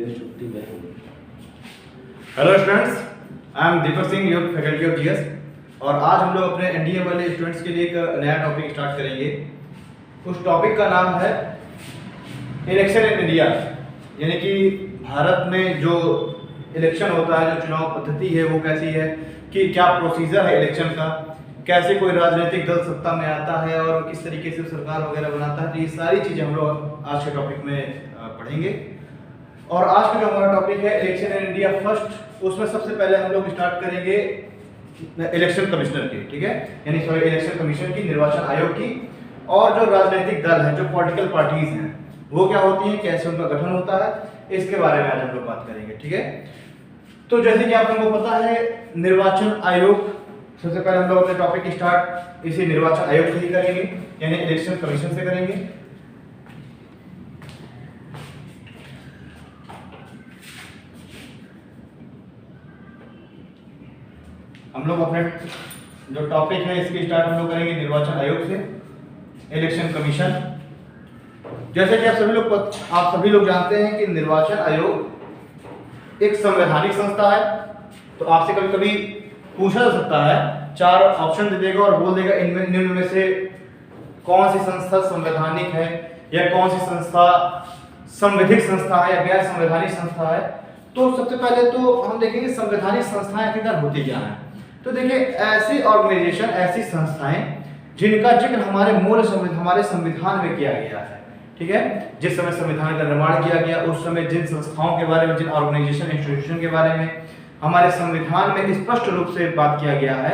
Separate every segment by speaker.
Speaker 1: छुट्टी में।
Speaker 2: Hello students, I am Deepak Singh, your faculty of GS. और आज हम लोग अपने एनडीए वाले स्टूडेंट्स के लिए एक नया टॉपिक स्टार्ट करेंगे। उस टॉपिक का नाम है इलेक्शन इन इंडिया, यानी कि भारत में जो इलेक्शन होता है, जो चुनाव पद्धति है वो कैसी है, कि क्या प्रोसीजर है इलेक्शन का, कैसे कोई राजनीतिक दल सत्ता में आता है और किस तरीके से सरकार वगैरह बनाता है। तो ये सारी चीज़ें हम लोग आज के टॉपिक में पढ़ेंगे। और आज का जो हमारा टॉपिक है इलेक्शन इन इंडिया फर्स्ट, उसमें सबसे पहले हम लोग स्टार्ट करेंगे इलेक्शन कमिश्नर की, ठीक है, यानी सॉरी इलेक्शन कमीशन की, निर्वाचन आयोग की। और जो राजनीतिक दल है, जो पॉलिटिकल पार्टीज हैं, वो क्या होती हैं, कैसे उनका गठन होता है, इसके बारे में आज हम लोग बात करेंगे, ठीक है। तो जैसे कि आप लोगों को पता है, निर्वाचन आयोग, सबसे पहले हम लोग अपने टॉपिक स्टार्ट इसी निर्वाचन आयोग से ही करेंगे, यानी इलेक्शन कमीशन से करेंगे। हम लोग अपने जो टॉपिक है इसकी स्टार्ट हम लोग करेंगे निर्वाचन आयोग से, इलेक्शन कमीशन। जैसे कि आप सभी लोग जानते हैं कि निर्वाचन आयोग एक संवैधानिक संस्था है। तो आपसे कभी कभी पूछा जा सकता है, चार ऑप्शन दे देगा और बोल देगा इनमें निम्न में से कौन सी संस्था संवैधानिक है, या कौन सी संस्था संवैधिक संस्था है, या गैर संवैधानिक संस्था है। तो सबसे पहले तो हम देखेंगे संवैधानिक संस्थाएं आखिरकार होती क्या है। तो देखिए, ऐसी ऑर्गेनाइजेशन, ऐसी संस्थाएं जिनका जिक्र हमारे संविधान में किया गया है, ठीक है। जिस समय संविधान का निर्माण किया गया, उस समय जिन संस्थाओं के बारे में, जिन ऑर्गेनाइजेशन, इंस्टीट्यूशन के बारे में हमारे संविधान में स्पष्ट रूप से बात किया गया है,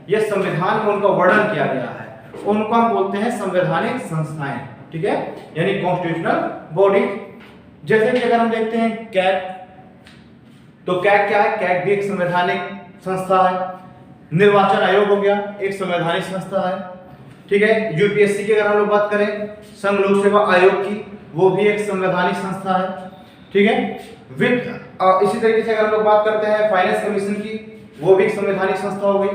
Speaker 2: यह संविधान में उनका वर्णन किया गया है, उनको हम बोलते हैं संवैधानिक संस्थाएं, ठीक है, यानी कॉन्स्टिट्यूशनल बॉडी। जैसे कि अगर हम देखते हैं कैग, तो कैग क्या है, कैग भी एक संवैधानिक संस्था है। निर्वाचन आयोग हो गया, एक संवैधानिक संस्था है, ठीक है। यूपीएससी की अगर हम लोग बात करें, संघ लोक सेवा आयोग की, वो भी एक संवैधानिक संस्था है, ठीक है। इसी तरीके से अगर हम लोग बात करते हैं फाइनेंस कमीशन की, वो भी एक संवैधानिक संस्था हो गई।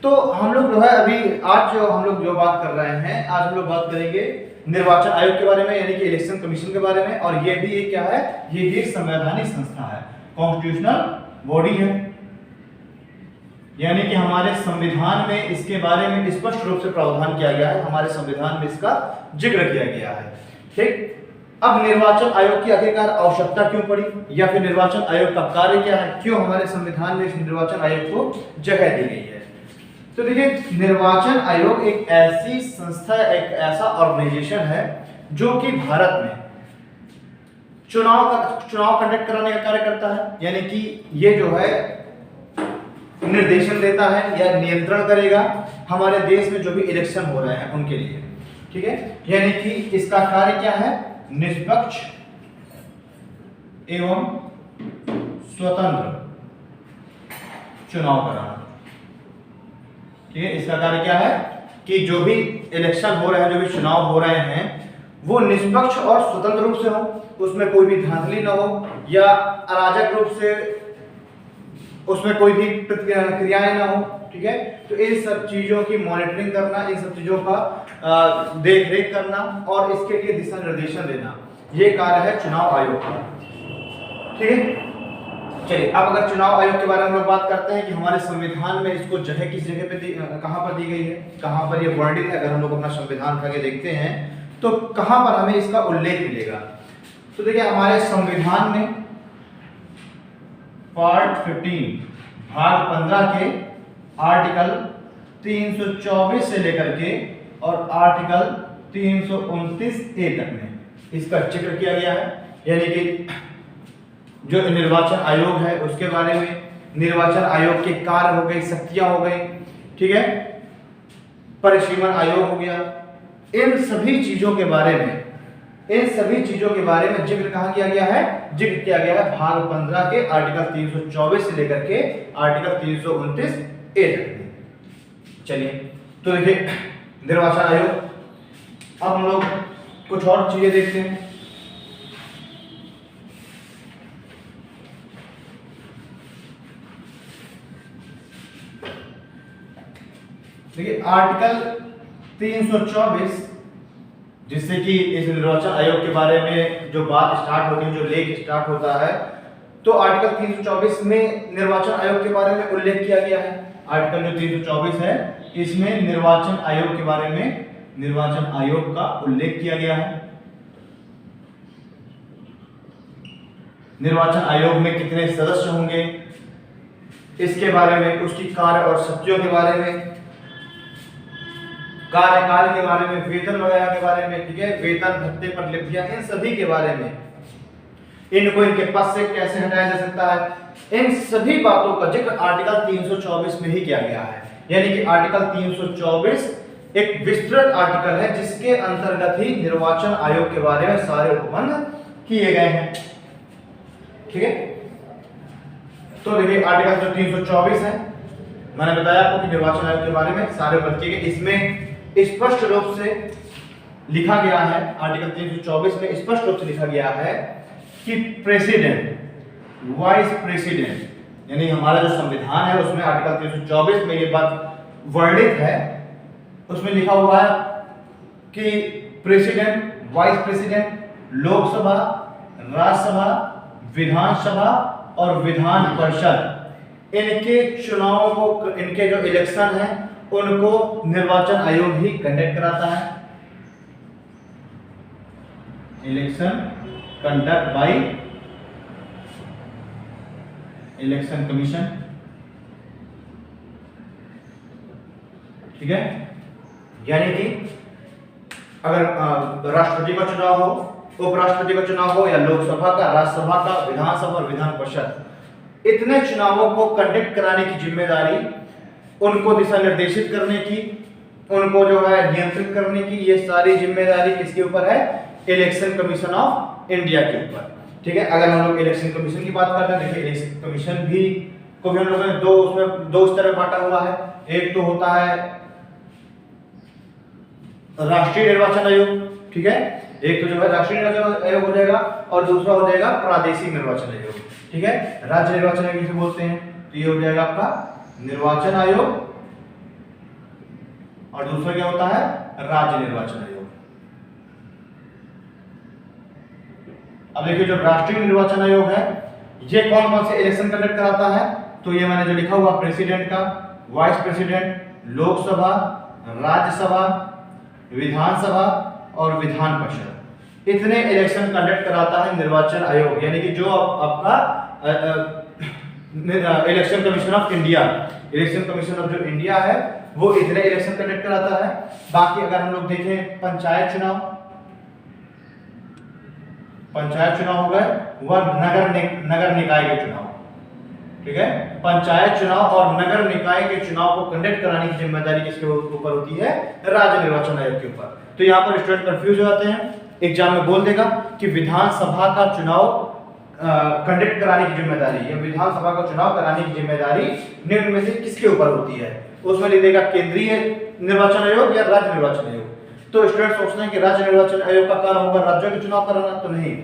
Speaker 2: तो हम लोग जो है अभी आज जो हम लोग बात कर रहे हैं, आज हम लोग बात करेंगे निर्वाचन आयोग के बारे में, यानी कि इलेक्शन कमीशन के बारे में। और ये भी एक क्या है, ये भी एक संवैधानिक संस्था है, कॉन्स्टिट्यूशनल बॉडी है, यानी कि हमारे संविधान में इसके बारे में स्पष्ट रूप से प्रावधान किया गया है, हमारे संविधान में इसका जिक्र किया गया है, ठीक। अब निर्वाचन आयोग की आखिरकार आवश्यकता क्यों पड़ी, या फिर निर्वाचन आयोग का कार्य क्या है, क्यों हमारे संविधान में इस निर्वाचन आयोग को जगह दी गई है। तो देखिए, निर्वाचन आयोग एक ऐसी संस्था, एक ऐसा ऑर्गेनाइजेशन है जो कि भारत में चुनाव कंडक्ट कराने का कार्य करता है, यानी कि ये जो है निर्देशन देता है या नियंत्रण करेगा हमारे देश में जो भी इलेक्शन हो रहे हैं उनके लिए, ठीक है। यानी कि इसका कार्य क्या है, निष्पक्ष एवं स्वतंत्र चुनाव कराना, ठीक है। इसका कार्य क्या है कि जो भी इलेक्शन हो रहे हैं, जो भी चुनाव हो रहे हैं, वो निष्पक्ष और स्वतंत्र रूप से हो, उसमें कोई भी धांधली न हो, या अराजक रूप से उसमें कोई भी क्रियाएं ना हो, ठीक है। तो इन सब चीजों की मॉनिटरिंग करना, इन सब चीजों का देख रेख करना और इसके लिए दिशा निर्देशन देना, ये कार्य है चुनाव आयोग का, ठीक है। चलिए, अब अगर चुनाव आयोग के बारे में हम लोग बात करते हैं कि हमारे संविधान में इसको जगह किस जगह पे कहां पर दी गई है, कहां पर ये वर्णित है। अगर हम लोग अपना संविधान उठा के देखते हैं तो कहां पर हमें इसका उल्लेख मिलेगा। तो देखिए, हमारे संविधान में पार्ट 15 भाग 15 के आर्टिकल 324 से लेकर के और आर्टिकल 329A तक में इसका जिक्र किया गया है, यानी कि जो निर्वाचन आयोग है उसके बारे में, निर्वाचन आयोग के कार्य हो गए, शक्तियां हो गई, ठीक है, परिसीमन आयोग हो गया। इन सभी चीजों के बारे में, इन सभी चीजों के बारे में जिक्र कहां किया गया है, जिक्र किया गया है भाग 15 के आर्टिकल 324 से लेकर के आर्टिकल 329A तक में। चलिए, तो देखिए निर्वाचन आयोग। अब हम लोग कुछ और चीजें देखते हैं। देखिए, आर्टिकल 324 जिससे कि इस निर्वाचन आयोग के बारे में जो बात स्टार्ट होती है, जो लेख स्टार्ट होता है, तो आर्टिकल 324 में निर्वाचन आयोग के बारे में उल्लेख किया गया है। आर्टिकल जो 324 है इसमें निर्वाचन आयोग के बारे में, निर्वाचन आयोग का उल्लेख किया गया है। निर्वाचन आयोग में कितने सदस्य होंगे इसके बारे में, उसकी कार्य और शक्तियों के बारे में, कार्यकाल के बारे में, वेतन वगैरह के बारे में, ठीक है, वेतन भत्ते पर लिपियां, इन सभी के बारे में, इनको इनके पद से कैसे हटाया जा सकता है, इन सभी बातों का जिक्र आर्टिकल 324 में ही किया गया है। यानी कि आर्टिकल 324 एक विस्तृत आर्टिकल है जिसके अंतर्गत ही निर्वाचन आयोग के बारे में सारे उपबंध किए गए हैं। ठीक है, तो देखिए आर्टिकल जो 324 है, मैंने बताया आपको कि निर्वाचन आयोग के बारे में सारे उपबंध किए गए। इसमें स्पष्ट रूप से लिखा गया है, आर्टिकल 324 में स्पष्ट रूप से लिखा गया है कि प्रेसिडेंट, वाइस प्रेसिडेंट, यानी हमारा जो संविधान है उसमें आर्टिकल 324 में ये बात वर्णित है। उसमें लिखा हुआ है कि president, vice president, Lok Sabha, Rajya Sabha, Vidhan Sabha और विधान परिषद, इनके चुनावों को, इनके जो इलेक्शन है उनको निर्वाचन आयोग ही कंडक्ट कराता है। Election conduct by election commission. ठीक है, यानी कि अगर राष्ट्रपति का चुनाव हो, उपराष्ट्रपति का चुनाव हो, या लोकसभा का, राज्यसभा का, विधानसभा और विधान परिषद, इतने चुनावों को कंडक्ट कराने की जिम्मेदारी, उनको दिशा निर्देशित करने की, उनको जो है नियंत्रित करने की, ये सारी जिम्मेदारी किसके ऊपर है? इलेक्शन कमीशन ऑफ इंडिया के ऊपर। ठीक है, अगर हम लोग इलेक्शन कमीशन की बात करते हैं, देखिए इलेक्शन कमीशन भी को भी हम लोगों ने दो स्तर में बांटा हुआ है। एक तो होता है राष्ट्रीय निर्वाचन आयोग, ठीक है, एक तो जो है राष्ट्रीय निर्वाचन आयोग हो जाएगा और दूसरा हो जाएगा प्रादेशिक निर्वाचन आयोग। ठीक है, राज्य निर्वाचन आयोग जिसे बोलते हैं, तो ये हो जाएगा आपका निर्वाचन आयोग, और दूसरा क्या होता है? राज्य निर्वाचन आयोग। अब देखिए जो राष्ट्रीय निर्वाचन आयोग है, ये कौन कौन से इलेक्शन कंडक्ट कराता है? तो ये मैंने जो लिखा हुआ प्रेसिडेंट का, वाइस प्रेसिडेंट, लोकसभा, राज्यसभा, विधानसभा और विधान परिषद, इतने इलेक्शन कंडक्ट कराता है निर्वाचन आयोग। यानी कि जो आपका election commission of India, election commission of जो इंडिया है वो इतने इलेक्शन कंडक्ट कराता है। बाकी अगर हम लोग देखें पंचायत चुनाव, पंचायत चुनाव हो गए, वह नगर निकाय के चुनाव, ठीक है, पंचायत चुनाव और नगर निकाय के चुनाव को कंडक्ट कराने की जिम्मेदारी किसके ऊपर होती है? राज्य निर्वाचन आयोग के ऊपर। तो यहाँ पर स्टूडेंट कंफ्यूज हो जाते हैं, एग्जाम में बोल देगा कि विधानसभा का चुनाव कंडक्ट कराने की जिम्मेदारी या विधानसभा का चुनाव कराने की जिम्मेदारी निम्न में से किसके ऊपर होती है? उसमें लिख देगा केंद्रीय निर्वाचन आयोग या राज्य निर्वाचन आयोग। तो स्टूडेंट सोचते हैं कि राज्य निर्वाचन आयोग का कार्य होगा राज्यों के चुनाव कराना, तो नहीं।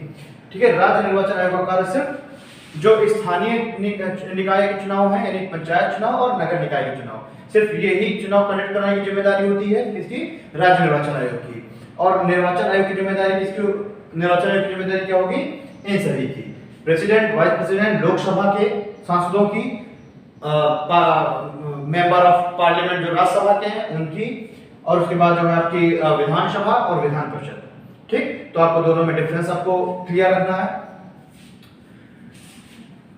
Speaker 2: ठीक है, राज्य निर्वाचन आयोग का कार्य सिर्फ जो स्थानीय निकाय के चुनाव है, यानी पंचायत चुनाव और नगर निकाय के चुनाव, सिर्फ यही चुनाव कंडक्ट कराने की जिम्मेदारी होती है किसकी? राज्य निर्वाचन आयोग की। और निर्वाचन आयोग की जिम्मेदारी किसकी? निर्वाचन आयोग की जिम्मेदारी क्या होगी? इन सभी की, प्रेसिडेंट, वाइस प्रेसिडेंट, लोकसभा के सांसदों की, मेंबर ऑफ पार्लियामेंट जो राज्यसभा के हैं उनकी, और उसके बाद जो है आपकी विधानसभा और विधान परिषद। ठीक, तो आपको दोनों में डिफरेंस आपको क्लियर रखना है।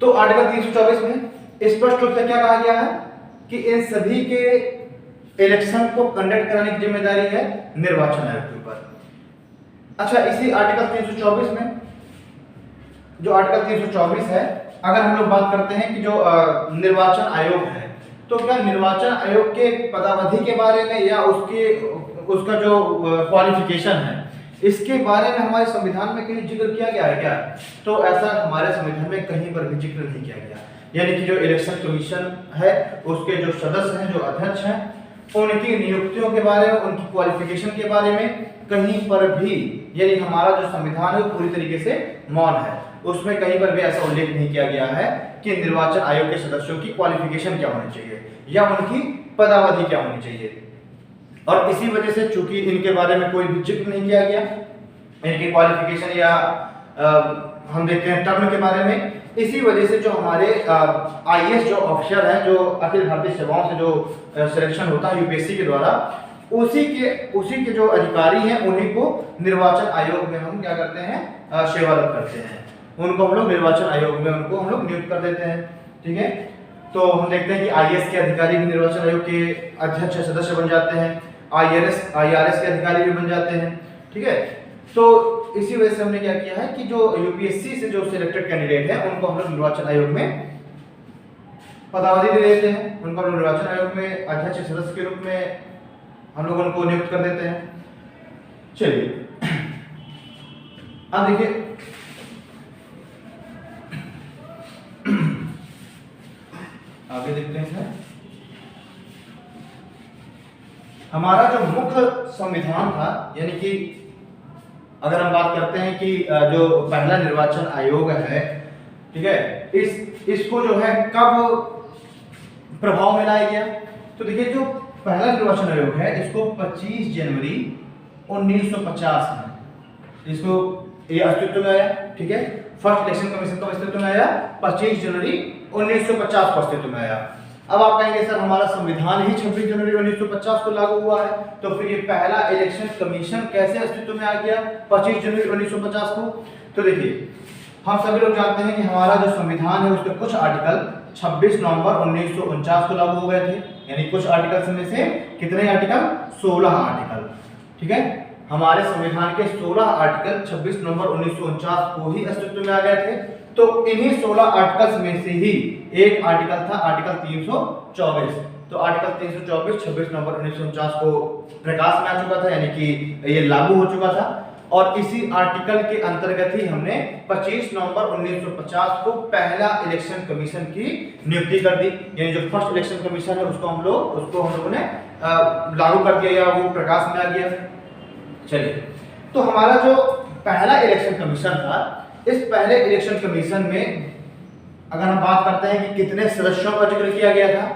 Speaker 2: तो आर्टिकल 324 में स्पष्ट रूप से क्या कहा गया है कि इन सभी के इलेक्शन को कंडक्ट कराने की जिम्मेदारी है निर्वाचन आयोग के ऊपर। अच्छा, इसी आर्टिकल 324 में, जो आर्टिकल 324 है, अगर हम लोग बात करते हैं कि जो निर्वाचन आयोग है, तो क्या निर्वाचन आयोग के पदावधि के बारे में या उसका जो क्वालिफिकेशन है, इसके बारे में हमारे संविधान में कहीं जिक्र किया गया है क्या? तो ऐसा हमारे संविधान में कहीं पर भी जिक्र नहीं किया गया। यानी कि जो इलेक्शन कमीशन है उसके जो सदस्य हैं, जो अध्यक्ष हैं, उनकी नियुक्तियों के बारे में, उनकी क्वालिफिकेशन के बारे में कहीं पर भी, यानी हमारा जो संविधान है वो पूरी तरीके से मौन है। उसमें कहीं पर भी ऐसा उल्लेख नहीं किया गया है कि निर्वाचन आयोग के सदस्यों की क्वालिफिकेशन क्या होनी चाहिए या उनकी पदावधि क्या होनी चाहिए। और इसी वजह से चूंकि इनके बारे में कोई भी जिक्र नहीं किया गया, इनकी क्वालिफिकेशन या हम देखते हैं टर्म के बारे में, इसी वजह से जो हमारे आईएएस जो ऑफिसर हैं, जो अखिल भारतीय सेवाओं से जो सिलेक्शन होता है यूपीएससी के द्वारा, उसी के जो अधिकारी हैं उन्हीं को निर्वाचन आयोग में हम क्या करते हैं, सेवारत करते हैं। उनको हम लोग निर्वाचन आयोग में उनको हम लोग नियुक्त कर देते हैं। ठीक है, तो हम देखते हैं कि आईएएस के अधिकारी भी निर्वाचन आयोग के अध्यक्ष सदस्य बन जाते हैं, आईआरएस के अधिकारी भी बन जाते हैं। ठीक है, तो इसी वजह से हमने क्या किया है कि जो यूपीएससी से जो सिलेक्टेड कैंडिडेट है उनको हम लोग निर्वाचन आयोग में पदावधि दे देते हैं, उनको हम लोग निर्वाचन आयोग में अध्यक्ष सदस्य के रूप में हम लोग उनको नियुक्त कर देते हैं। चलिए अब देखिए, आगे देखते हैं सर, हमारा जो मुख्य संविधान था, यानी कि अगर हम बात करते हैं कि जो पहला निर्वाचन आयोग है, ठीक है, इसको जो है कब प्रभाव में लाया गया, तो देखिए जो पहला निर्वाचन आयोग है इसको 25 जनवरी 1950 में इसको ये अस्तित्व में आया। ठीक है, फर्स्ट इलेक्शन कमीशन कब अस्तित्व में आया, 25 जनवरी 1950 को अस्तित्व में आया। अब आप कहेंगे सर हमारा संविधान ही 26 जनवरी 1950 को लागू हुआ है, तो फिर ये पहला इलेक्शन कमीशन कैसे अस्तित्व में आ गया 25 जनवरी 1950 को? तो देखिए, हम सभी लोग जानते हैं कि हमारा जो संविधान है उसके कुछ आर्टिकल 26 नवंबर 1949 को लागू हो गए थे, यानी कुछ आर्टिकल में से कितने आर्टिकल, 16 आर्टिकल। ठीक है, हमारे संविधान के 16 आर्टिकल 26 नवंबर 1949 को ही अस्तित्व में आ गए थे। तो इन्हीं 16 आर्टिकल्स में से ही एक आर्टिकल था आर्टिकल 324। तो आर्टिकल 324 26 नवंबर 1949 को प्रकाश में आ चुका था, यानी कि ये लागू हो चुका था, और इसी आर्टिकल के अंतर्गत ही हमने 25 नवंबर 1950 को पहला इलेक्शन कमीशन की नियुक्ति कर दी, यानी जो फर्स्ट इलेक्शन कमीशन है उसको हम लोगों ने लागू कर दिया या वो प्रकाश में आ गया। चलिए, तो हमारा जो पहला इलेक्शन कमीशन था, इस पहले इलेक्शन कमीशन में अगर हम बात करते हैं कि कितने सदस्यों का जिक्र किया गया था,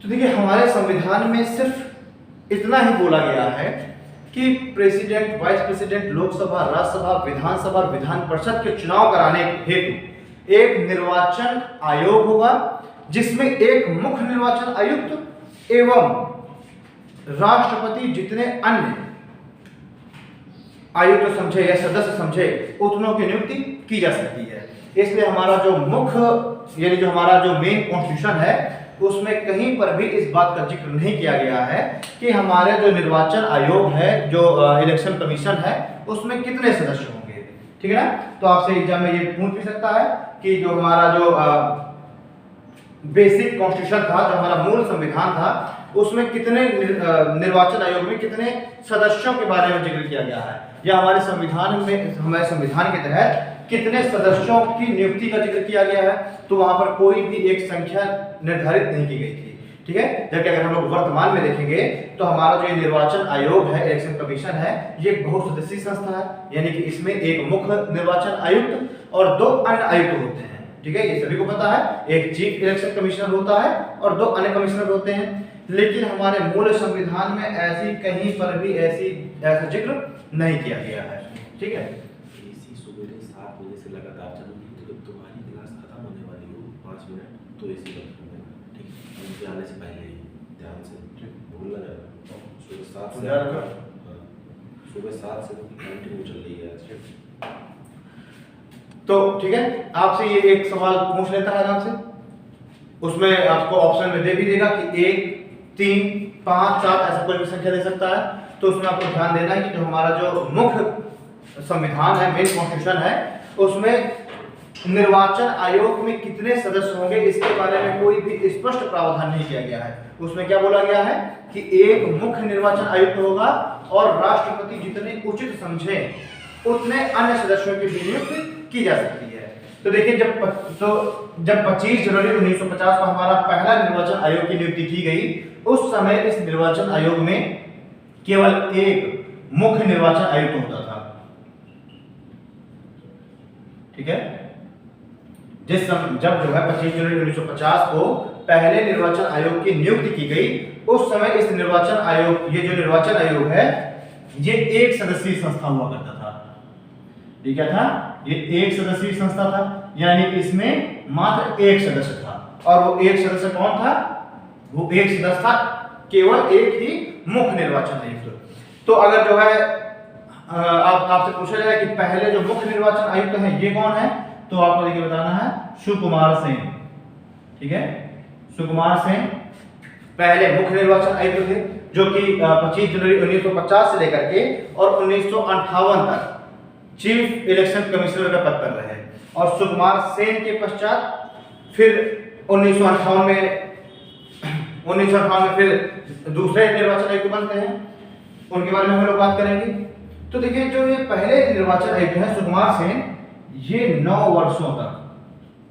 Speaker 2: तो देखिए हमारे संविधान में सिर्फ इतना ही बोला गया है कि president, vice president, Lok Sabha, Rajya Sabha, Vidhan Sabha और विधान परिषद के चुनाव कराने हेतु एक निर्वाचन आयोग होगा, जिसमें एक मुख्य निर्वाचन आयुक्त एवं राष्ट्रपति जितने अन्य आयुक्त समझे या सदस्य समझे उतनों की नियुक्ति की जा सकती है। इसलिए हमारा जो मुख्य, यानी जो हमारा जो मेन कॉन्स्टिट्यूशन है, उसमें कहीं पर भी इस बात का जिक्र नहीं किया गया है कि हमारे जो निर्वाचन आयोग है, जो इलेक्शन कमीशन है, उसमें कितने सदस्य होंगे। ठीक है ना, तो आपसे एग्जाम में ये पूछ भी सकता है कि जो हमारा जो बेसिक कॉन्स्टिट्यूशन था, जो हमारा मूल संविधान था, उसमें कितने निर्वाचन आयोग में कितने सदस्यों के बारे में जिक्र किया गया है, या हमारे संविधान के तहत कितने सदस्यों की नियुक्ति का जिक्र किया गया है। तो वहां पर कोई भी एक संख्या निर्धारित नहीं की गई थी। ठीक है, जबकि अगर हम लोग वर्तमान में देखेंगे तो हमारा जो निर्वाचन आयोग है, इलेक्शन कमीशन है, ये बहुसदस्यीय संस्था है, यानी कि इसमें एक मुख्य निर्वाचन आयुक्त और 2 अन्य आयुक्त होते हैं। ठीक है, ये सभी को पता है, एक चीफ इलेक्शन कमिश्नर होता है और 2 अन्य कमिश्नर होते हैं। लेकिन हमारे मूल संविधान में ऐसी कहीं पर भी ऐसा जिक्र नहीं किया गया है। ठीक है,
Speaker 1: सुबह 7 बजे से लगातार चलूंगी, तो जब तुम्हारी क्लास खत्म होने वाली हो 5 मिनट, तो एसी बंद कर देना। ठीक है, मुझे आने से पहले ही ध्यान से भूलना जाएगा। सुबह 7 से कंटिन्यू चल रही है।
Speaker 2: तो ठीक है, आपसे ये एक सवाल पूछ लेता है आराम से, उसमें आपको ऑप्शन में दे भी देगा कि 1, 3, 5, 7 ऐसा कोई भी संख्या दे सकता है। तो उसमें आपको ध्यान देना है कि जो हमारा जो मुख्य संविधान है, मेन कॉन्स्टिट्यूशन है, उसमें निर्वाचन आयोग में कितने सदस्य होंगे इसके बारे में कोई भी स्पष्ट प्रावधान नहीं किया गया है। उसमें क्या बोला गया है कि एक मुख्य निर्वाचन आयुक्त होगा और राष्ट्रपति जितने उचित समझे उतने अन्य सदस्यों की नियुक्ति की जा सकती है। तो देखिए, जब 25 जनवरी 1950 को हमारा पहला निर्वाचन आयोग की नियुक्ति की गई, उस समय इस निर्वाचन आयोग में केवल एक मुख्य निर्वाचन आयुक्त होता था। ठीक है, जब जो है 25 जनवरी 1950 को पहले निर्वाचन आयोग की नियुक्ति की गई, उस समय इस निर्वाचन आयोग, ये जो निर्वाचन आयोग है, ये एक सदस्यीय संस्था हुआ करता था। ये क्या था? ये एक सदस्यीय संस्था था, यानी इसमें मात्र एक सदस्य था। और वो एक सदस्य कौन था? वो एक सदस्य था केवल एक ही मुख्य निर्वाचन आयुक्त। तो अगर जो है आपसे पूछा जाए कि पहले जो मुख्य निर्वाचन आयुक्त है ये कौन है, तो आपको देखिए बताना है सुकुमार सेन। ठीक है, सुकुमार सेन पहले मुख्य निर्वाचन आयुक्त थे, जो कि 25 जनवरी 1950 से लेकर के और 1958 तक चीफ इलेक्शन कमिश्नर का पद पर रहे। और सुकुमार सेन के पश्चात फिर 1958 में फिर दूसरे निर्वाचन आयुक्त बनते हैं, उनके बारे में हम लोग बात करेंगे। तो देखिए, जो ये पहले निर्वाचन आयुक्त हैं सुकुमार सेन, ये 9 वर्षों तक,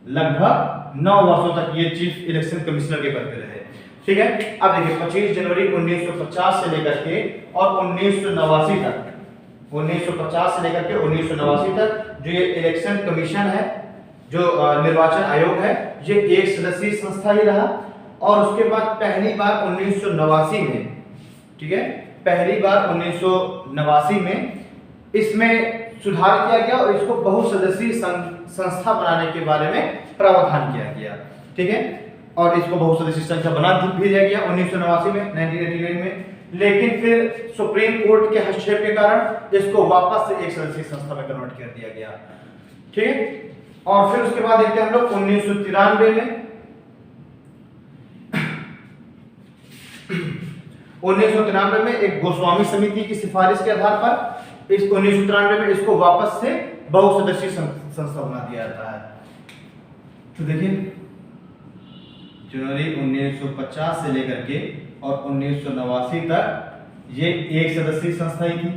Speaker 2: लगभग 9 वर्षों तक ये चीफ इलेक्शन कमिश्नर के पद पर रहे। ठीक है, अब देखिए 25 जनवरी 1950 से लेकर के और 1989 तक, 1950 से लेकर के 1989 तक जो ये इलेक्शन कमीशन है, जो निर्वाचन आयोग है, ये एक सदस्यीय संस्था ही रहा। और उसके बाद पहली बार 1989 में, ठीक है, पहली बार 1989 में इसमें सुधार किया गया और इसको बहुसदस्यीय संस्था बनाने के बारे में प्रावधान किया गया। ठीक है, और इसको बहुसदस्यीय संस्था बना भी दिया गया 1989 में, 1989 में। लेकिन फिर सुप्रीम कोर्ट के हस्तक्षेप के कारण इसको वापस से एक सदस्यीय संस्था में कन्वर्ट कर दिया गया। ठीक है, और फिर उसके बाद देखते हैं हम लोग 1993 में, 1993 में एक गोस्वामी समिति की सिफारिश के आधार पर इस 1993 में इसको वापस से बहुसदस्यीय संस्था बना दिया जाता है। तो देखिए, जनवरी 1950 से लेकर के और 1989 तक ये एक सदस्यीय संस्था ही थी,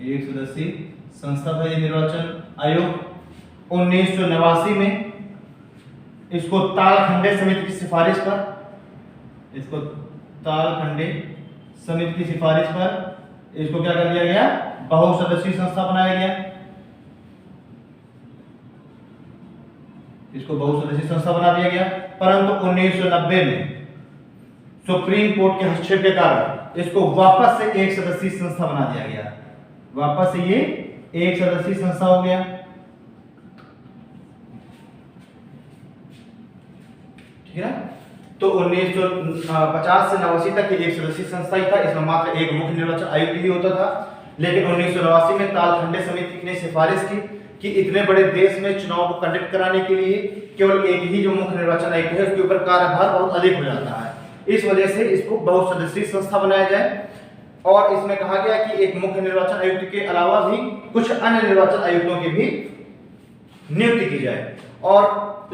Speaker 2: एक सदस्यीय संस्था था ये निर्वाचन आयोग। 1989 में इसको तालखंडे समिति की सिफारिश पर, इसको तालखंडे समिति की सिफारिश पर इसको क्या कर दिया गया? बहुसदस्यीय संस्था बनाया गया। इसको बहुसदस्यीय संस्था बना दिया गया। परंतु 1990 में सुप्रीम कोर्ट के हस्तक्षेप के कारण इसको वापस से एक सदस्यीय संस्था बना दिया गया। वापस से ये एक सदस्यीय संस्था हो गया। ठीक है ना? तो 1950 से 89 तक एक सदस्यीय संस्था ही था, इसमें मात्र एक मुख्य निर्वाचन आयुक्त ही होता था। लेकिन 1989 में तालखंडे समिति ने सिफारिश की कि इतने बड़े देश में चुनाव को कंडक्ट कराने के लिए केवल एक ही जो मुख्य निर्वाचन आयुक्त है उसके ऊपर कार्यभार बहुत अधिक हो जाता है। इस वजह से इसको बहुसदस्यीय संस्था बनाया जाए। और इसमें कहा गया कि एक मुख्य निर्वाचन आयुक्त के अलावा भी कुछ अन्य निर्वाचन आयुक्तों की भी नियुक्ति की जाए। और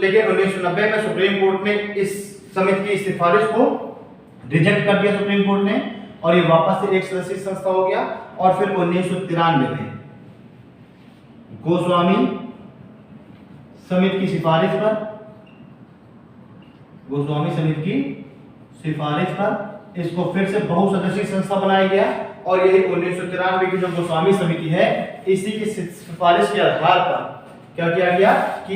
Speaker 2: लेकिन 1990 में सुप्रीम कोर्ट ने इस समिति की सिफारिश को रिजेक्ट कर दिया सुप्रीम कोर्ट ने, और ये वापस से एक सदस्यीय संस्था हो गया। और फिर 1993 में गोस्वामी समिति की सिफारिश पर, गोस्वामी समिति की सिफारिश पर इसको फिर से बहुसदस्यीय संस्था बनाया गया। और यही 1993 की जो गोस्वामी समिति है, इसी की सिफारिश के आधार पर क्या किया गया कि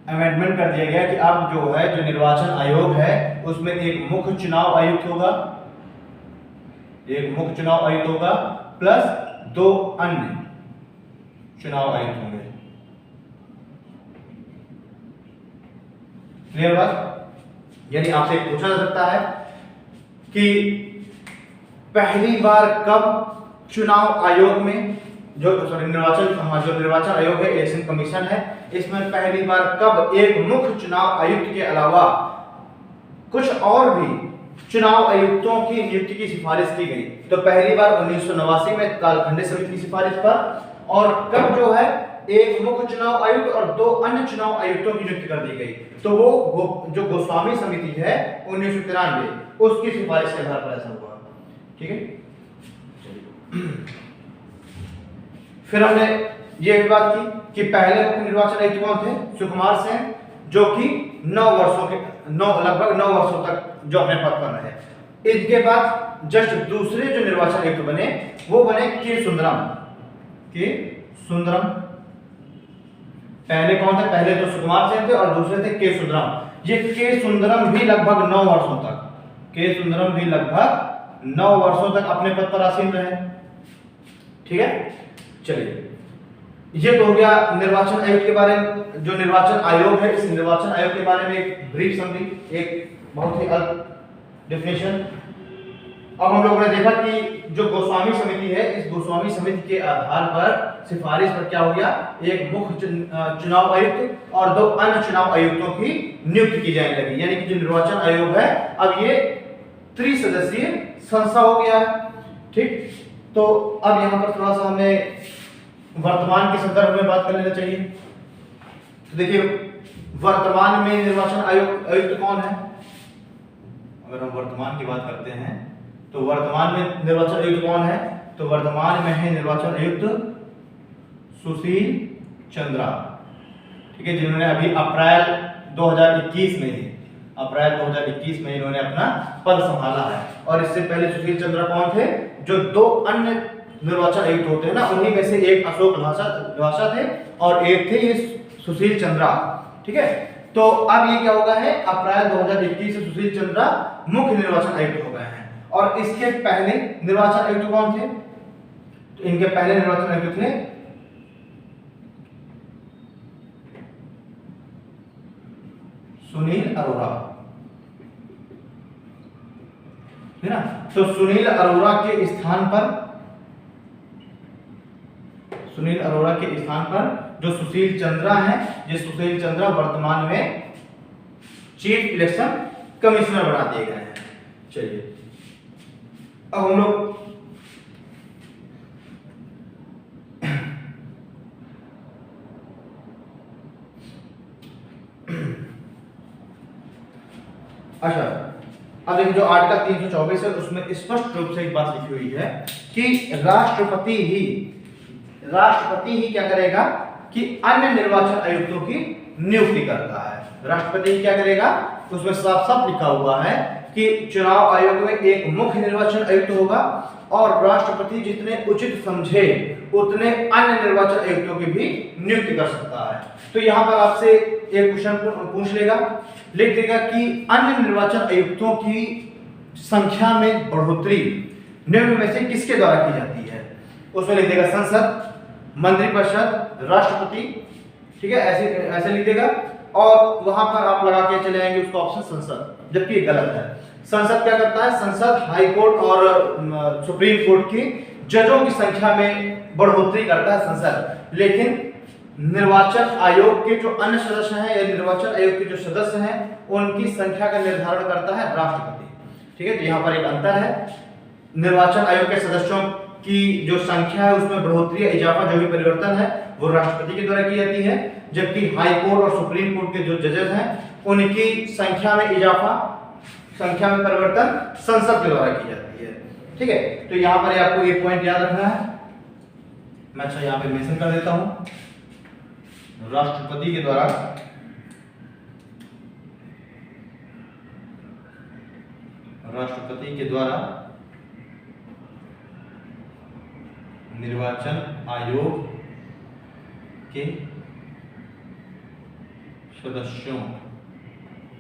Speaker 2: अमेंडमेंट कर दिया गया कि अब जो है, जो निर्वाचन आयोग है, उसमें एक मुख्य चुनाव आयुक्त होगा, एक मुख्य चुनाव आयुक्त होगा प्लस 2 अन्य चुनाव आयुक्त होंगे। क्लियर बात? यानी आपसे पूछा जा सकता है कि पहली बार कब चुनाव आयोग में जो निर्वाचन आयोग है, इलेक्शन कमीशन है, इसमें पहली बार कब एक मुख्य चुनाव आयुक्त के अलावा कुछ और भी चुनाव आयुक्तों की नियुक्ति की सिफारिश की गई? तो पहली बार 1989 में तालखंडे समिति की सिफारिश पर। और कब जो है एक मुख्य चुनाव आयुक्त और 2 अन्य चुनाव आयुक्तों की नियुक्ति कर दी गई? तो वो जो गोस्वामी समिति है 1993, उसकी सिफारिश के आधार पर ऐसा हुआ। ठीक है, फिर हमने ये भी बात की कि पहले मुख्य निर्वाचन आयुक्त कौन थे? सुकुमार सेन, जो कि लगभग 9 वर्षों तक जो अपने पद पर रहे। इसके बाद जस्ट दूसरे जो निर्वाचन आयुक्त बने वो बने के सुंदरम। पहले कौन थे? पहले तो सुकुमार सेन थे और दूसरे थे के सुंदरम। ये के सुंदरम भी लगभग 9 वर्षों तक, के सुंदरम भी लगभग 9 वर्षों तक अपने पद पर आसीन रहे। ठीक है, चलिए ये तो हो गया निर्वाचन आयोग के बारे में। जो निर्वाचन आयोग है, इस निर्वाचन आयोग के बारे में एक ब्रीफ समरी, एक बहुत ही अल्प डेफिनेशन। अब हम लोगों ने देखा कि जो गोस्वामी समिति है, इस गोस्वामी समिति के आधार पर सिफारिश पर क्या हो गया, एक मुख्य चुनाव आयुक्त और 2 अन्य चुनाव आयुक्तों की नियुक्ति की जाने लगी। यानी कि जो निर्वाचन आयोग है अब ये त्रिसदस्यीय संस्था हो गया है। ठीक, तो अब यहाँ पर थोड़ा सा हमें वर्तमान के संदर्भ में बात कर लेना चाहिए। तो देखिए वर्तमान में निर्वाचन आयुक्त कौन है। अगर हम वर्तमान की बात करते हैं तो वर्तमान में निर्वाचन आयुक्त कौन है, तो वर्तमान में है निर्वाचन आयुक्त सुशील चंद्रा। ठीक है, जिन्होंने अभी अप्रैल 2021 में इन्होंने अपना पद संभाला है। और इससे पहले सुशील चंद्रा कौन थे, जो 2 अन्य निर्वाचन आयुक्त होते हैं ना, उन्हीं में से एक अशोक लवासा थे और एक थे ये सुशील चंद्रा। ठीक है, तो अब ये क्या होगा है, अप्रैल 2021 से सुशील चंद्रा मुख्य निर्वाचन आयुक्त हो गए हैं। और इसके पहले निर्वाचन आयुक्त कौन थे, तो इनके पहले निर्वाचन आयुक्त थे सुनील अरोड़ा, है ना। तो सुनील अरोड़ा के स्थान पर जो सुशील चंद्रा हैं, ये सुशील चंद्रा वर्तमान में चीफ इलेक्शन कमिश्नर बना दिए गए हैं। चलिए अब हम लोग अच्छा, अब देखिए जो आर्टिकल 324 है उसमें स्पष्ट रूप से एक बात लिखी हुई है कि राष्ट्रपति ही क्या करेगा कि अन्य निर्वाचन आयुक्तों की नियुक्ति करता है। राष्ट्रपति क्या करेगा, उसमें साफ साफ लिखा हुआ है कि चुनाव आयोग में एक मुख्य निर्वाचन आयुक्त होगा और राष्ट्रपति जितने उचित समझे उतने अन्य निर्वाचन आयुक्तों की भी नियुक्ति कर सकता है। तो यहाँ पर आपसे एक क्वेश्चन पूछ लेगा, लिख देगा कि अन्य निर्वाचन आयुक्तों की संख्या में बढ़ोतरी निम्न में से किसके द्वारा की जाती है। उसमें लिख देगा संसद, मंत्रिपरिषद, राष्ट्रपति। ठीक है, ऐसे लिख देगा और वहां पर आप लगा के चले आएंगे उसका ऑप्शन संसद, जबकि गलत है। संसद क्या करता है, संसद हाई कोर्ट और सुप्रीम कोर्ट की जजों की संख्या में बढ़ोतरी करता है संसद, लेकिन निर्वाचन आयोग के जो अन्य सदस्य हैं या निर्वाचन आयोग के जो सदस्य हैं उनकी संख्या का निर्धारण करता है राष्ट्रपति। ठीक है, तो यहाँ पर एक अंतर है। निर्वाचन आयोग के सदस्यों की जो संख्या है उसमें बढ़ोतरी या इजाफा जो भी परिवर्तन है वो राष्ट्रपति के द्वारा की जाती है, जबकि हाई कोर्ट और सुप्रीम कोर्ट के जो जजेस हैं उनकी संख्या में इजाफा, संख्या में परिवर्तन संसद के द्वारा की जाती है। ठीक है, तो यहाँ पर आपको एक पॉइंट याद रखना है, मैं अच्छा यहाँ पे मेंशन कर देता हूँ। राष्ट्रपति के द्वारा निर्वाचन आयोग के सदस्यों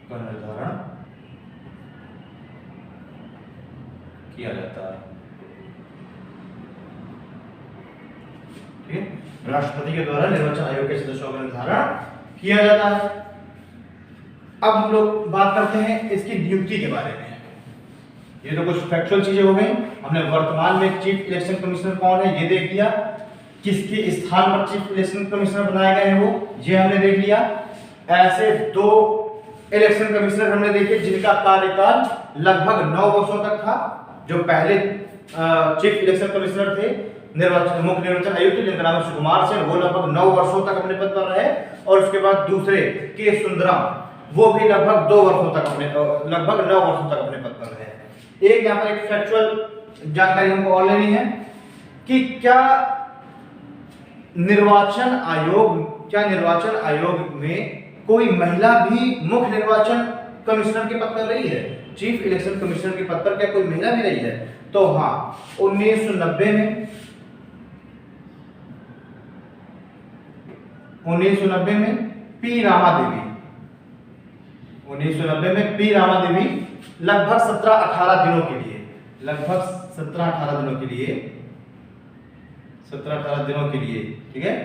Speaker 2: का निर्धारण किया जाता है। ठीक है, राष्ट्रपति के द्वारा निर्वाचन आयोग के सदस्यों का निर्धारण किया जाता है। अब हम लोग बात करते हैं इसकी नियुक्ति के बारे में। ये तो कुछ फैक्चुअल चीजें हो गई। हमने वर्तमान में चीफ इलेक्शन कमिश्नर कौन है ये देख लिया, किसके स्थान पर चीफ इलेक्शन कमिश्नर बनाए गए हैं वो ये हमने देख लिया। ऐसे 2 इलेक्शन कमिश्नर हमने देखे जिनका कार्यकाल लगभग 9 वर्षों तक था। जो पहले चीफ इलेक्शन कमिश्नर थे मुख्य निर्वाचन आयुक्त जिनका नाम सुकुमार सेन, वो लगभग 9 वर्षों तक अपने पद पर रहे। और उसके बाद दूसरे के सुंदरम वो भी लगभग 9 वर्षों तक अपने पद पर रहे। एक यहाँ पर एक फैक्चुअल जानकारी हमको और लेनी है कि क्या निर्वाचन आयोग में कोई महिला भी मुख्य निर्वाचन कमिश्नर के पद पर रही है, चीफ इलेक्शन कमिश्नर के पद पर क्या कोई महिला भी रही है? तो हाँ, 1990 में पी रामा देवी 1990 में पी रामा देवी लगभग 17-18 दिनों के लिए, लगभग 17-18 दिनों के लिए, 17-18 दिनों के लिए, ठीक है,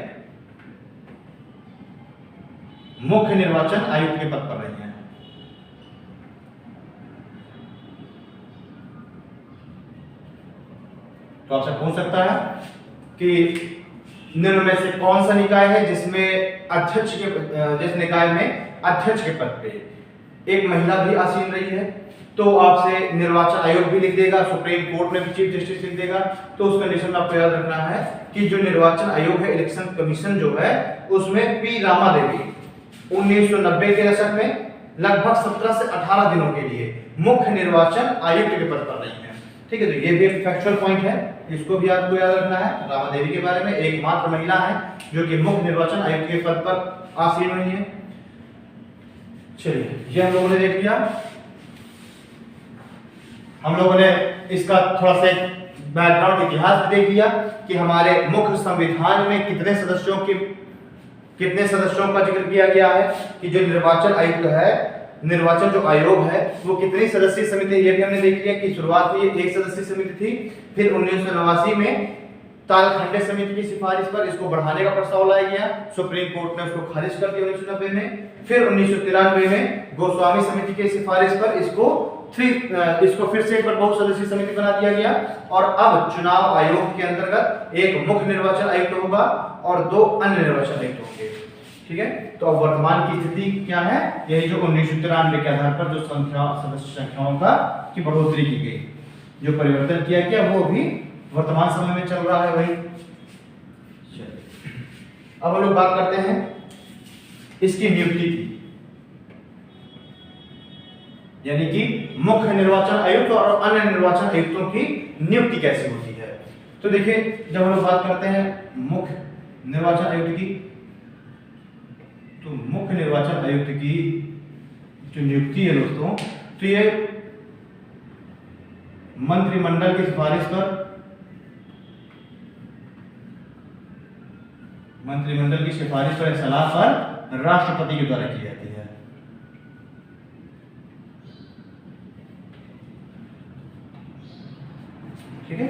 Speaker 2: मुख्य निर्वाचन आयुक्त के पद पर रही हैं। तो आपसे पूछ सकता है कि निम्न में से कौन सा निकाय है जिसमें अध्यक्ष के, जिस निकाय में अध्यक्ष के पद पे एक महिला भी आसीन रही है? तो आपसे निर्वाचन आयोग भी लिख देगा, सुप्रीम कोर्ट में भी चीफ जस्टिस लिख देगा। तो उस कंडीशन में आपको याद रखना है कि जो निर्वाचन आयोग है, इलेक्शन कमीशन जो है, उसमें पी रामा देवी 1990 के दशक में लगभग 17 से 18 दिनों के लिए मुख्य निर्वाचन आयुक्त के पद पर रही है। ठीक है, तो ये भी एक फैक्चुअल पॉइंट है, इसको भी आपको याद रखना है। रामा देवी के बारे में एकमात्र महिला है जो कि मुख्य निर्वाचन आयुक्त के पद पर आसीन हुई है। चलिए, ये हम लोगों ने देख लिया। हम लोगों ने इसका थोड़ा सा बैकग्राउंड इतिहास भी देख लिया कि हमारे मुख्य संविधान में कितने सदस्यों का जिक्र किया गया है, कि जो निर्वाचन आयुक्त है, निर्वाचन जो आयोग है, वो कितनी सदस्यीय समिति है, ये भी हमने देख लिया कि शुरुआत में ये एक सदस्यीय समिति थी। फिर 1989 में तालखंडे समिति की सिफारिश पर इसको बढ़ाने का प्रस्ताव लाया गया, सुप्रीम कोर्ट ने उसको खारिज कर दिया 1990 में। फिर 1993 में गोस्वामी समिति की सिफारिश पर इसको फिर से एक बार बहुत सदस्यीय समिति बना दिया गया। और अब चुनाव आयोग के अंतर्गत एक मुख्य निर्वाचन आयुक्त होगा और 2 अन्य निर्वाचन आयुक्त होंगे। ठीक है, तो अब वर्तमान की स्थिति क्या है? यही जो 1993 के आधार पर जो सदस्य संख्याओं की बढ़ोतरी की गई, जो परिवर्तन किया गया, वो भी वर्तमान समय में चल रहा है भाई। अब हम लोग बात करते हैं इसकी नियुक्ति की, यानी कि मुख्य निर्वाचन आयुक्त और अन्य निर्वाचन आयुक्तों की नियुक्ति कैसे होती है। तो देखिए, जब हम लोग बात करते हैं मुख्य निर्वाचन आयुक्त की, तो मुख्य निर्वाचन आयुक्त की जो नियुक्ति है दोस्तों, तो ये मंत्रिमंडल की सिफारिश पर, मंत्रिमंडल की सिफारिश पर, सलाह पर राष्ट्रपति के द्वारा की जाती है। ठीक है,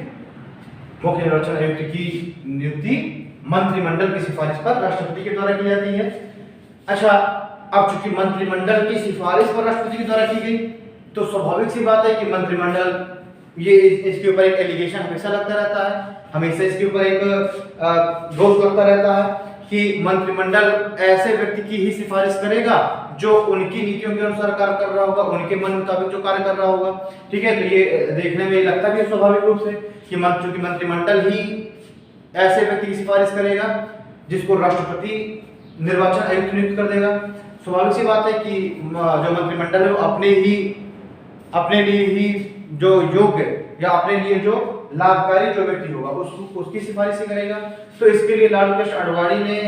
Speaker 2: मुख्य निर्वाचन आयुक्त की नियुक्ति मंत्रिमंडल की सिफारिश पर राष्ट्रपति के द्वारा की जाती है। अच्छा, अब चूंकि मंत्रिमंडल की सिफारिश पर राष्ट्रपति के द्वारा की गई, तो स्वाभाविक सी बात है कि मंत्रिमंडल, ये इसके ऊपर एक एलिगेशन हमेशा लगता रहता है, हमेशा इसके ऊपर एक दोष लगता रहता है कि मंत्रिमंडल ऐसे व्यक्ति की ही सिफारिश करेगा जो उनकी नीतियों के अनुसार कार्य कर रहा होगा, उनके मन मुताबिक जो कार्य कर रहा होगा। ठीक है, तो ये देखने में लगता भी है स्वाभाविक रूप से कि चूंकि मंत्रिमंडल ही ऐसे व्यक्ति की सिफारिश करेगा जिसको राष्ट्रपति निर्वाचन आयुक्त नियुक्त कर देगा। स्वाभाविक सी बात है कि जो मंत्रिमंडल है वो अपने लिए ही जो योग्य या अपने लिए जो लाभकारी जो व्यक्ति होगा उसकी सिफारिश ही करेगा। तो इसके लिए लालू प्रसाद आडवाणी ने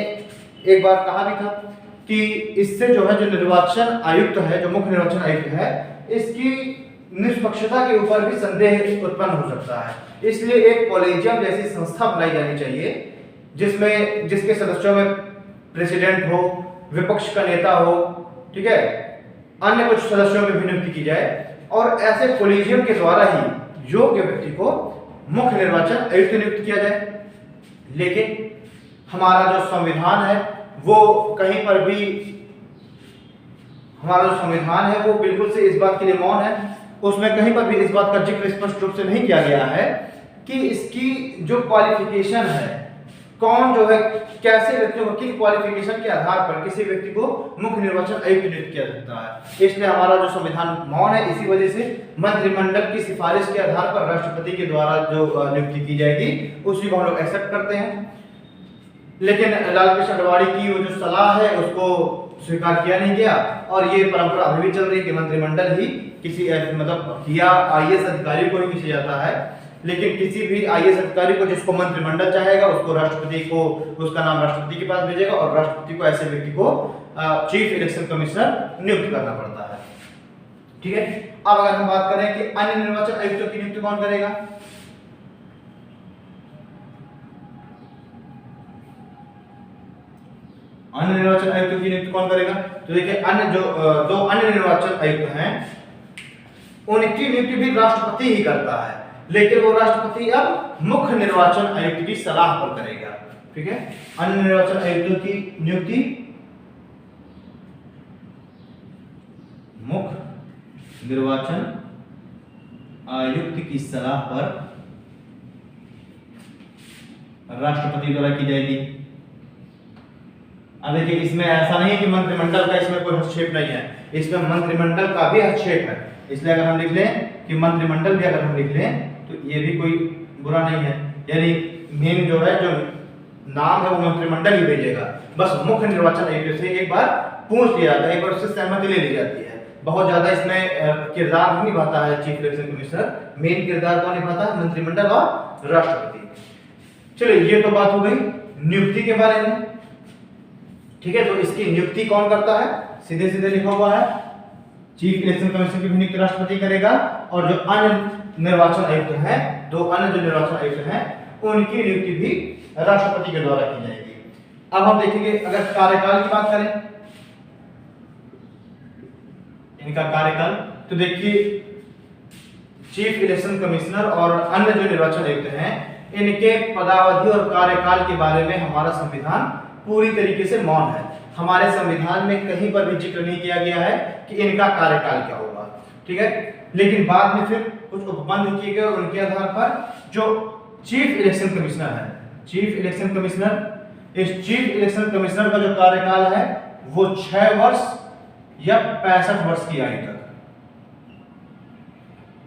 Speaker 2: एक बार कहा भी था कि इससे जो है, जो निर्वाचन आयुक्त है, जो मुख्य निर्वाचन आयुक्त है, इसकी निष्पक्षता के ऊपर भी संदेह उत्पन्न हो सकता है। इसलिए एक कॉलेजियम जैसी संस्था बनाई जानी चाहिए जिसके सदस्यों में प्रेसिडेंट हो, विपक्ष का नेता हो, ठीक है, अन्य कुछ सदस्यों में भी नियुक्ति की जाए और ऐसे कॉलेजियम के द्वारा ही योग्य व्यक्ति को मुख्य निर्वाचन आयुक्त नियुक्त किया जाए। लेकिन हमारा जो संविधान है वो कहीं पर भी, हमारा जो संविधान है वो बिल्कुल से इस बात के लिए मौन है, उसमें कहीं पर भी इस बात का जिक्र स्पष्ट रूप से नहीं किया गया है कि इसकी जो क्वालिफिकेशन है, कौन जो है, कैसे व्यक्तियों को किन क्वालिफिकेशन के आधार पर किसी व्यक्ति को मुख्य निर्वाचन आयुक्त नियुक्त किया जाता है। इसलिए हमारा जो संविधान मौन है, इसी वजह से मंत्रिमंडल की सिफारिश के आधार पर राष्ट्रपति के द्वारा जो नियुक्ति की जाएगी उसी को हम लोग एक्सेप्ट करते हैं। लेकिन लालू प्रसाद आडवाणी की वो जो सलाह है उसको स्वीकार किया नहीं गया और ये परंपरा अभी भी चल रही है कि मंत्रिमंडल ही किसी मतलब या आईएएस अधिकारी को ही खींचा जाता है, लेकिन किसी भी आईएएस अधिकारी को जिसको मंत्रिमंडल चाहेगा उसको राष्ट्रपति को, उसका नाम राष्ट्रपति के पास भेजेगा और राष्ट्रपति को ऐसे व्यक्ति को चीफ इलेक्शन कमिश्नर नियुक्त करना पड़ता है। ठीक है, अब अगर हम बात करें कि अन्य निर्वाचन आयुक्तों की नियुक्ति कौन करेगा, अन्य निर्वाचन आयुक्त की नियुक्ति कौन करेगा? तो देखिए अन्य जो दो अन्य निर्वाचन आयुक्त हैं उनकी नियुक्ति भी राष्ट्रपति ही करता है, लेकिन वो राष्ट्रपति अब मुख्य निर्वाचन आयुक्त की सलाह पर करेगा। ठीक है, अन्य निर्वाचन आयुक्तों की नियुक्ति मुख्य निर्वाचन आयुक्त की सलाह पर राष्ट्रपति द्वारा की जाएगी। अब देखिए इसमें ऐसा नहीं है कि मंत्रिमंडल का इसमें कोई हस्तक्षेप नहीं है, इसमें मंत्रिमंडल का भी हस्तक्षेप है। इसलिए अगर हम लिख लें कि मंत्रिमंडल भी अगर हम लिख लें तो ये भी कोई बुरा नहीं है, यानी मेन जो है जो नाम है वो मंत्रिमंडल ही भेजेगा, बस मुख्य निर्वाचन आयुक्त से एक बार पूछ लिया जाता है, एक बार उससे सहमति ले ली जाती है। बहुत ज्यादा इसमें किरदार नहीं निभाता है चीफ इलेक्शन कमिश्नर, मेन किरदार कौन निभाता है? मंत्रिमंडल और राष्ट्रपति। चलिए ये तो बात हो गई नियुक्ति के बारे में। ठीक है, तो इसकी नियुक्ति कौन करता है? सीधे सीधे लिखा हुआ है चीफ इलेक्शन कमीशन की भी नियुक्ति राष्ट्रपति करेगा, और जो अन्य निर्वाचन आयुक्त हैं, दो अन्य जो निर्वाचन आयुक्त हैं उनकी नियुक्ति भी राष्ट्रपति के द्वारा की जाएगी। अब हम देखेंगे अगर कार्यकाल की बात करें, इनका कार्यकाल, तो देखिए चीफ इलेक्शन कमिश्नर और अन्य जो निर्वाचन आयुक्त हैं इनके पदावधि और कार्यकाल के बारे में हमारा संविधान पूरी तरीके से मौन है। हमारे संविधान में कहीं पर भी जिक्र नहीं किया गया है कि इनका कार्यकाल क्या होगा। ठीक है, लेकिन बाद में फिर कुछ उपबंध किए गए और उनके आधार पर जो चीफ इलेक्शन कमिश्नर है, चीफ इलेक्शन कमिश्नर, इस चीफ इलेक्शन कमिश्नर का जो कार्यकाल है वो 6 वर्ष या 65 वर्ष की आयु तक,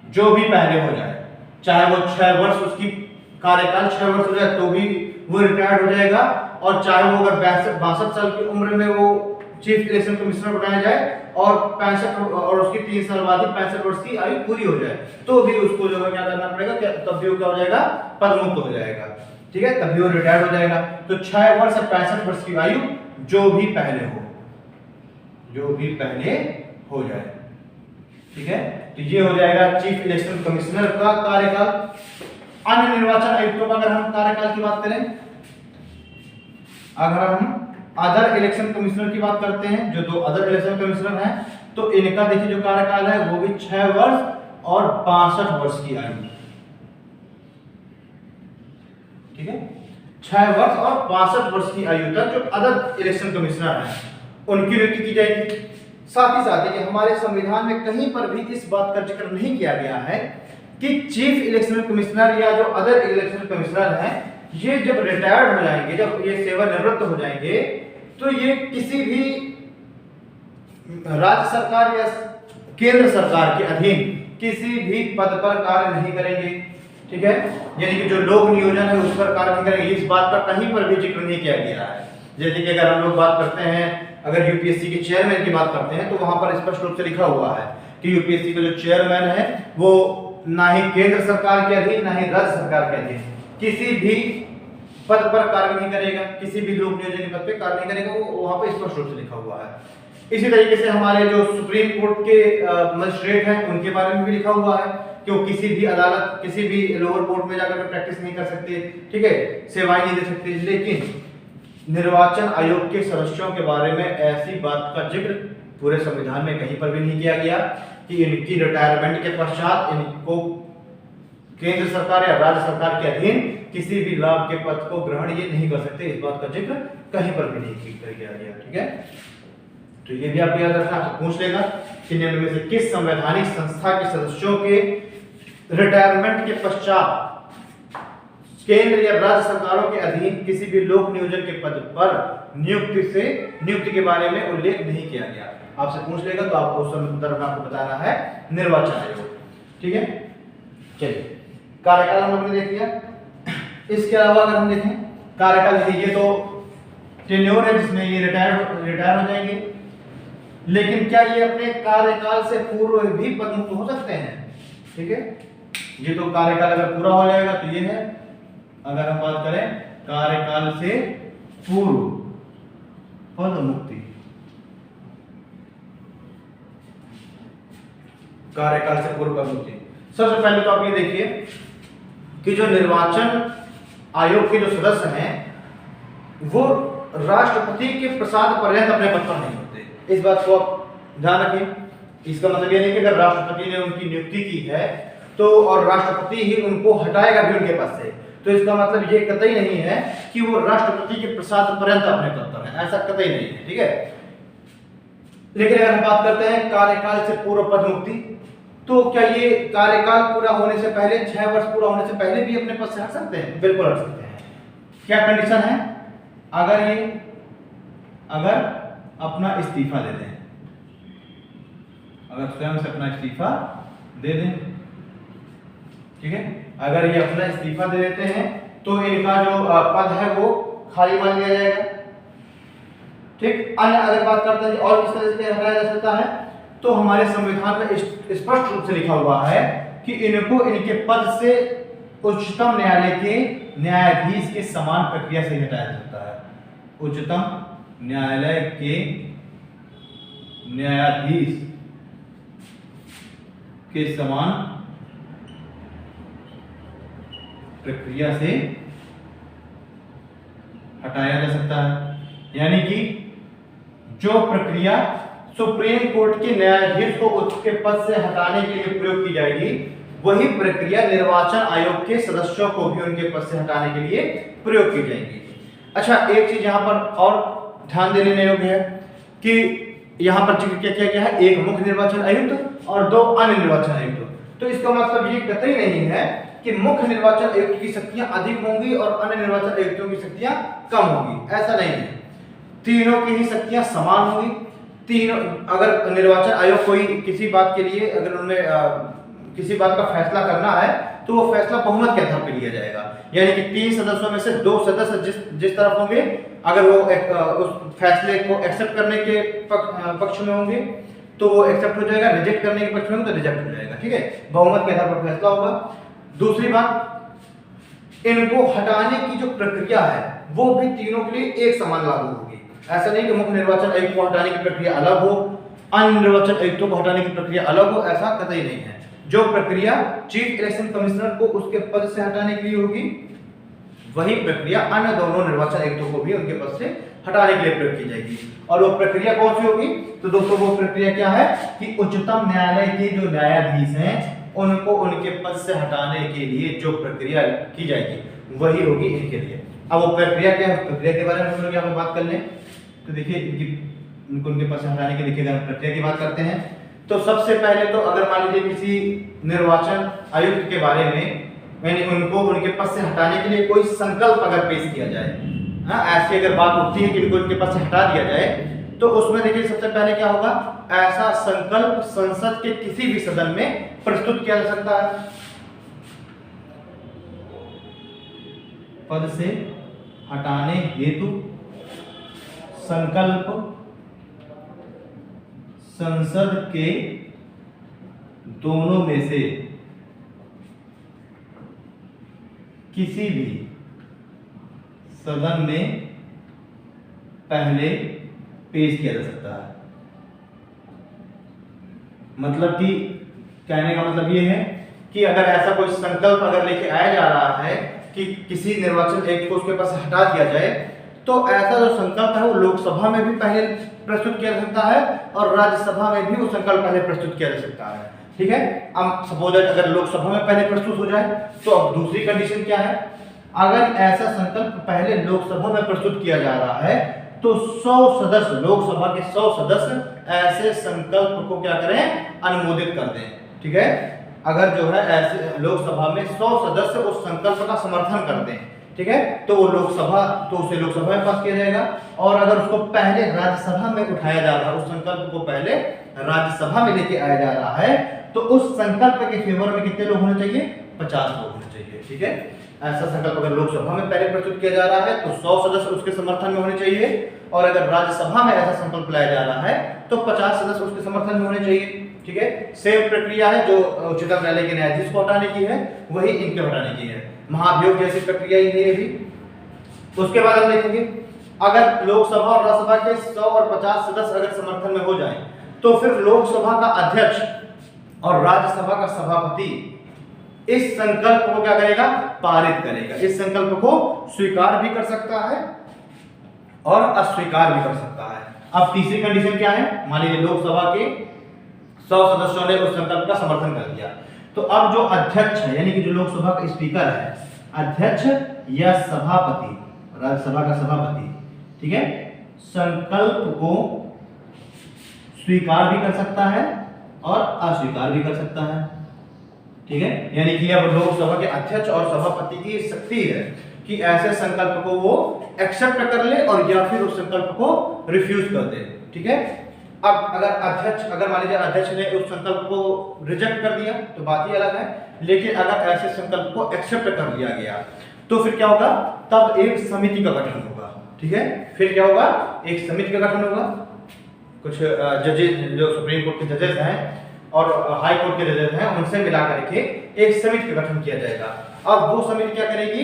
Speaker 2: जो भी पहले हो जाए, चाहे वो 6 वर्ष उसकी कार्यकाल 6 वर्ष हो जाए तो भी वो रिटायर्ड हो जाएगा, और चाहे वो अगर 62 साल की उम्र में वो चीफ इलेक्शन कमिश्नर बनाया जाए और 65 और उसकी 3 साल बाद ही 65 वर्ष की आयु पूरी हो जाए तो भी उसको जो है क्या करना पड़ेगा, तब भी वो क्या हो जाएगा? पदमुक्त हो जाएगा। ठीक है, तब भी वो रिटायर्ड हो जाएगा। तो 6 वर्ष या 65 वर्ष की आयु जो भी पहले हो, जो भी पहले हो जाए। ठीक है, तो ये हो जाएगा चीफ इलेक्शन कमिश्नर का कार्यकाल। अन्य निर्वाचन आयुक्तों का अगर हम कार्यकाल की बात करें, अगर हम अदर इलेक्शन कमिश्नर की बात करते हैं, जो दो अदर इलेक्शन कमिश्नर हैं, तो इनका देखिए जो कार्यकाल है वो भी 6 वर्ष और 62 वर्ष की आयु। ठीक है, 6 वर्ष और 62 वर्ष की आयु तक जो अदर इलेक्शन कमिश्नर हैं उनकी नियुक्ति की जाएगी। साथ ही साथ देखिए हमारे संविधान में कहीं पर भी इस बात का जिक्र नहीं किया गया है कि चीफ इलेक्शन कमिश्नर या जो अदर इलेक्शन कमिश्नर हैं ये जब रिटायर्ड हो जाएंगे, जब ये सेवानिवृत्त हो जाएंगे, तो ये किसी भी राज्य सरकार या केंद्र सरकार के अधीन किसी भी पद पर कार्य नहीं करेंगे। ठीक है, यानी कि जो लोक नियोजन है उस पर कार्य नहीं करेंगे, इस बात का कहीं पर भी जिक्र नहीं किया गया है। जैसे कि अगर हम लोग बात करते हैं, अगर यूपीएससी के चेयरमैन की बात करते हैं तो वहां पर स्पष्ट रूप से लिखा हुआ है कि यूपीएससी का जो चेयरमैन है वो ना ही केंद्र सरकार के अधीन ना ही राज्य सरकार के अधीन किसी भी पद पर कार्य नहीं करेगा, किसी भी लोक नियोजन पद पर कार्य नहीं करेगा, वो वहां पर स्पष्ट रूप से लिखा हुआ है। इसी तरीके से हमारे जो सुप्रीम कोर्ट के मजिस्ट्रेट हैं उनके बारे में भी लिखा हुआ है कि वो किसी भी अदालत, किसी भी लोअर कोर्ट में जाकर प्रैक्टिस नहीं कर सकते। ठीक है, सेवाएं नहीं दे सकते। लेकिन निर्वाचन आयोग के सदस्यों के बारे में ऐसी बात का जिक्र पूरे संविधान में कहीं पर भी नहीं किया गया कि इनकी रिटायरमेंट के पश्चात इनको केंद्र सरकार या राज्य सरकार के अधीन किसी भी लाभ के पद को ग्रहण ये नहीं कर सकते। इस बात का जिक्र कहीं पर भी नहीं किया गया। ठीक है, तो ये भी आप याद रखना, आपसे पूछ लेगा कि निम्न में से किस संवैधानिक संस्था के सदस्यों के रिटायरमेंट के पश्चात केंद्र या राज्य सरकारों के अधीन किसी भी लोक नियोजन के पद पर नियुक्ति के बारे में उल्लेख नहीं किया गया। आपसे पूछ लेगा तो आपको उस संदर्भ में आपको बताना है निर्वाचन आयोग। ठीक है, चलिए कार्यकाल हम लोगों ने देख लिया। इसके अलावा अगर हम देखें कार्यकाल, ये तो टेन्योर है जिसमें ये रिटायर हो जाएंगे, लेकिन क्या ये अपने कार्यकाल से पूर्व भी पदमुक्त हो सकते हैं? ठीक है, ये तो कार्यकाल अगर पूरा हो जाएगा तो ये है। अगर हम बात करें कार्यकाल से पूर्व पद मुक्ति, कार्यकाल से पूर्व पद मुक्ति, सबसे पहले तो आप ये देखिए कि जो निर्वाचन आयोग के जो सदस्य हैं वो राष्ट्रपति के प्रसाद पर्यंत अपने पद पर नहीं होते। इस बात को आप ध्यान रखें। इसका मतलब ये नहीं कि अगर राष्ट्रपति ने उनकी नियुक्ति की है तो और राष्ट्रपति ही उनको हटाएगा भी उनके पद से, तो इसका मतलब ये कतई नहीं है कि वो राष्ट्रपति के प्रसाद पर्यंत अपने पद पर है, ऐसा कतई नहीं है, ठीक है। लेकिन अगर हम बात करते हैं कार्यकाल से पूर्व पद मुक्ति, तो क्या ये कार्यकाल पूरा होने से पहले 6 वर्ष पूरा होने से पहले भी अपने पद से हट सकते हैं? बिल्कुल हट सकते हैं। क्या कंडीशन है? अगर अपना इस्तीफा दे दें, अगर स्वयं से अपना इस्तीफा दे दें, ठीक है। अगर ये अपना इस्तीफा दे देते हैं तो इनका जो पद है वो खाली मान लिया जाएगा, ठीक। अन्य अगर बात करते हैं और किस तरह से हटाया जा सकता है, तो हमारे संविधान में स्पष्ट रूप से लिखा हुआ है कि इनको इनके पद से उच्चतम न्यायालय के न्यायाधीश के समान प्रक्रिया से हटाया जा सकता है। उच्चतम न्यायालय के न्यायाधीश के समान प्रक्रिया से हटाया जा सकता है। यानी कि जो प्रक्रिया सुप्रीम कोर्ट के न्यायाधीश को उसके पद से हटाने के लिए प्रयोग की जाएगी, वही प्रक्रिया निर्वाचन आयोग के सदस्यों को भी उनके पद से हटाने के लिए प्रयोग की जाएगी। अच्छा, एक चीज यहाँ पर और ध्यान देने योग्य है कि यहाँ पर जिक्र क्या किया गया है, एक मुख्य निर्वाचन आयुक्त और 2 अन्य निर्वाचन आयुक्त। तो इसका मतलब ये कतई नहीं है कि मुख्य निर्वाचन आयुक्त की शक्तियां अधिक होंगी और अन्य निर्वाचन आयुक्तों की शक्तियां कम होंगी, ऐसा नहीं है। तीनों की ही शक्तियां समान होंगी। तीनों, अगर निर्वाचन आयोग कोई किसी बात के लिए अगर उनमें किसी बात का फैसला करना है तो वो फैसला बहुमत के आधार पर लिया जाएगा। यानी कि 3 सदस्यों में से 2 सदस्य जिस तरफ होंगे, अगर वो उस फैसले को एक्सेप्ट करने के पक्ष में होंगे तो वो एक्सेप्ट हो जाएगा, रिजेक्ट करने के पक्ष में होंगे तो रिजेक्ट हो जाएगा, ठीक है। बहुमत के आधार पर फैसला होगा। दूसरी बात, इनको हटाने की जो प्रक्रिया है वो भी तीनों के लिए एक समान लागू होगी। ऐसा नहीं कि मुख्य निर्वाचन आयुक्त को हटाने की प्रक्रिया अलग हो, अन्य निर्वाचन आयुक्तों को हटाने की प्रक्रिया अलग हो, ऐसा कतई नहीं है। जो प्रक्रिया चीफ इलेक्शन कमिश्नर को उसके पद से हटाने के लिए होगी, वही प्रक्रिया अन्य दोनों निर्वाचन आयुक्तों को भी उनके पद से हटाने के लिए प्रयोग की जाएगी। और वो प्रक्रिया कौन सी होगी? तो दोस्तों वो प्रक्रिया क्या है कि उच्चतम न्यायालय के जो न्यायाधीश हैं उनको उनके पद से हटाने के लिए जो प्रक्रिया की जाएगी वही होगी इनके लिए। अब वो प्रक्रिया क्या है, उस प्रक्रिया के बारे में हम लोग यहाँ पर बात कर लें। तो देखिए इनको उनके पद से हटाने के लिए प्रक्रिया की बात करते हैं। तो सबसे पहले तो अगर मान लीजिए किसी निर्वाचन आयुक्त के बारे में यानी उनको उनके पद से हटाने के लिए कोई संकल्प अगर पेश किया जाए, हाँ, ऐसी अगर बात उठती है कि इनको इनके पद से हटा दिया जाए, तो उसमें देखिए सबसे पहले क्या होगा, ऐसा संकल्प संसद के किसी भी सदन में प्रस्तुत किया जा सकता है। पद से हटाने हेतु संकल्प संसद के दोनों में से किसी भी सदन में पहले पेश किया जा सकता है। मतलब कि कहने का मतलब ये है कि अगर ऐसा कोई संकल्प अगर लेके आया जा रहा है कि किसी निर्वाचन आयुक्त को उसके पास हटा दिया जाए, तो ऐसा जो संकल्प है वो लोकसभा में भी पहले प्रस्तुत किया जा सकता है और राज्यसभा में भी वो संकल्प पहले प्रस्तुत किया जा सकता है, ठीक है। अब सपोज अगर लोकसभा में पहले प्रस्तुत हो जाए तो अब दूसरी कंडीशन क्या है, अगर ऐसा संकल्प पहले लोकसभा में प्रस्तुत किया जा रहा है तो 100 सदस्य, लोकसभा के 100 सदस्य ऐसे संकल्प को क्या करें, अनुमोदित कर दें, ठीक है। अगर जो है ऐसे लोकसभा में 100 सदस्य उस संकल्प का समर्थन कर दें, ठीक है, तो वो उसे लोकसभा में पास किया जाएगा। और अगर उसको पहले राज्यसभा में उठाया जा रहा है, उस संकल्प को पहले राज्यसभा में लेके आया जा रहा है, तो उस संकल्प के फेवर में कितने लोग होने चाहिए, 50 लोग होने चाहिए, ठीक है। ऐसा संकल्प अगर लोकसभा में पहले प्रस्तुत किया जा रहा है तो 100 सदस्य उसके समर्थन में होने चाहिए, और अगर राज्यसभा में ऐसा संकल्प लाया जा रहा है तो 50 सदस्य उसके समर्थन में होने चाहिए, ठीक है। सेम प्रक्रिया है जो उच्चतम न्यायालय के न्यायाधीश को हटाने की है, वही इनके हटाने की है। महाभियोग जैसी प्रक्रिया ही है भी। उसके बाद हम देखेंगे अगर लोकसभा और राज्यसभा के 100 और 50 सदस्य अगर समर्थन में हो जाएं, तो फिर लोकसभा का अध्यक्ष और राज्यसभा का सभापति इस संकल्प को क्या करेगा, पारित करेगा। इस संकल्प को स्वीकार भी कर सकता है और अस्वीकार भी कर सकता है। अब तीसरी कंडीशन क्या है, मान लीजिए लोकसभा के 100 सदस्यों ने उस संकल्प का समर्थन कर दिया, तो अब जो अध्यक्ष है यानी कि जो लोकसभा का स्पीकर है, अध्यक्ष या सभापति, राज्यसभा का सभापति, ठीक है, संकल्प को स्वीकार भी कर सकता है और अस्वीकार भी कर सकता है, ठीक है। यानी कि अब लोकसभा के अध्यक्ष और सभापति की शक्ति है कि ऐसे संकल्प को वो एक्सेप्ट कर ले और या फिर उस संकल्प को रिफ्यूज कर दे, ठीक है। अब अगर मान लीजिए अध्यक्ष ने उस संकल्प को रिजेक्ट कर दिया तो बात ही अलग है, लेकिन अगर ऐसे संकल्प को एक्सेप्ट कर लिया गया तो फिर क्या होगा, तब एक समिति का गठन होगा, ठीक है। फिर क्या होगा, एक समिति का गठन होगा, कुछ जजेस जो सुप्रीम कोर्ट के जजेस हैं और हाई कोर्ट के जजेस हैं उनसे मिला करके एक समिति का गठन किया जाएगा। अब वो समिति क्या करेगी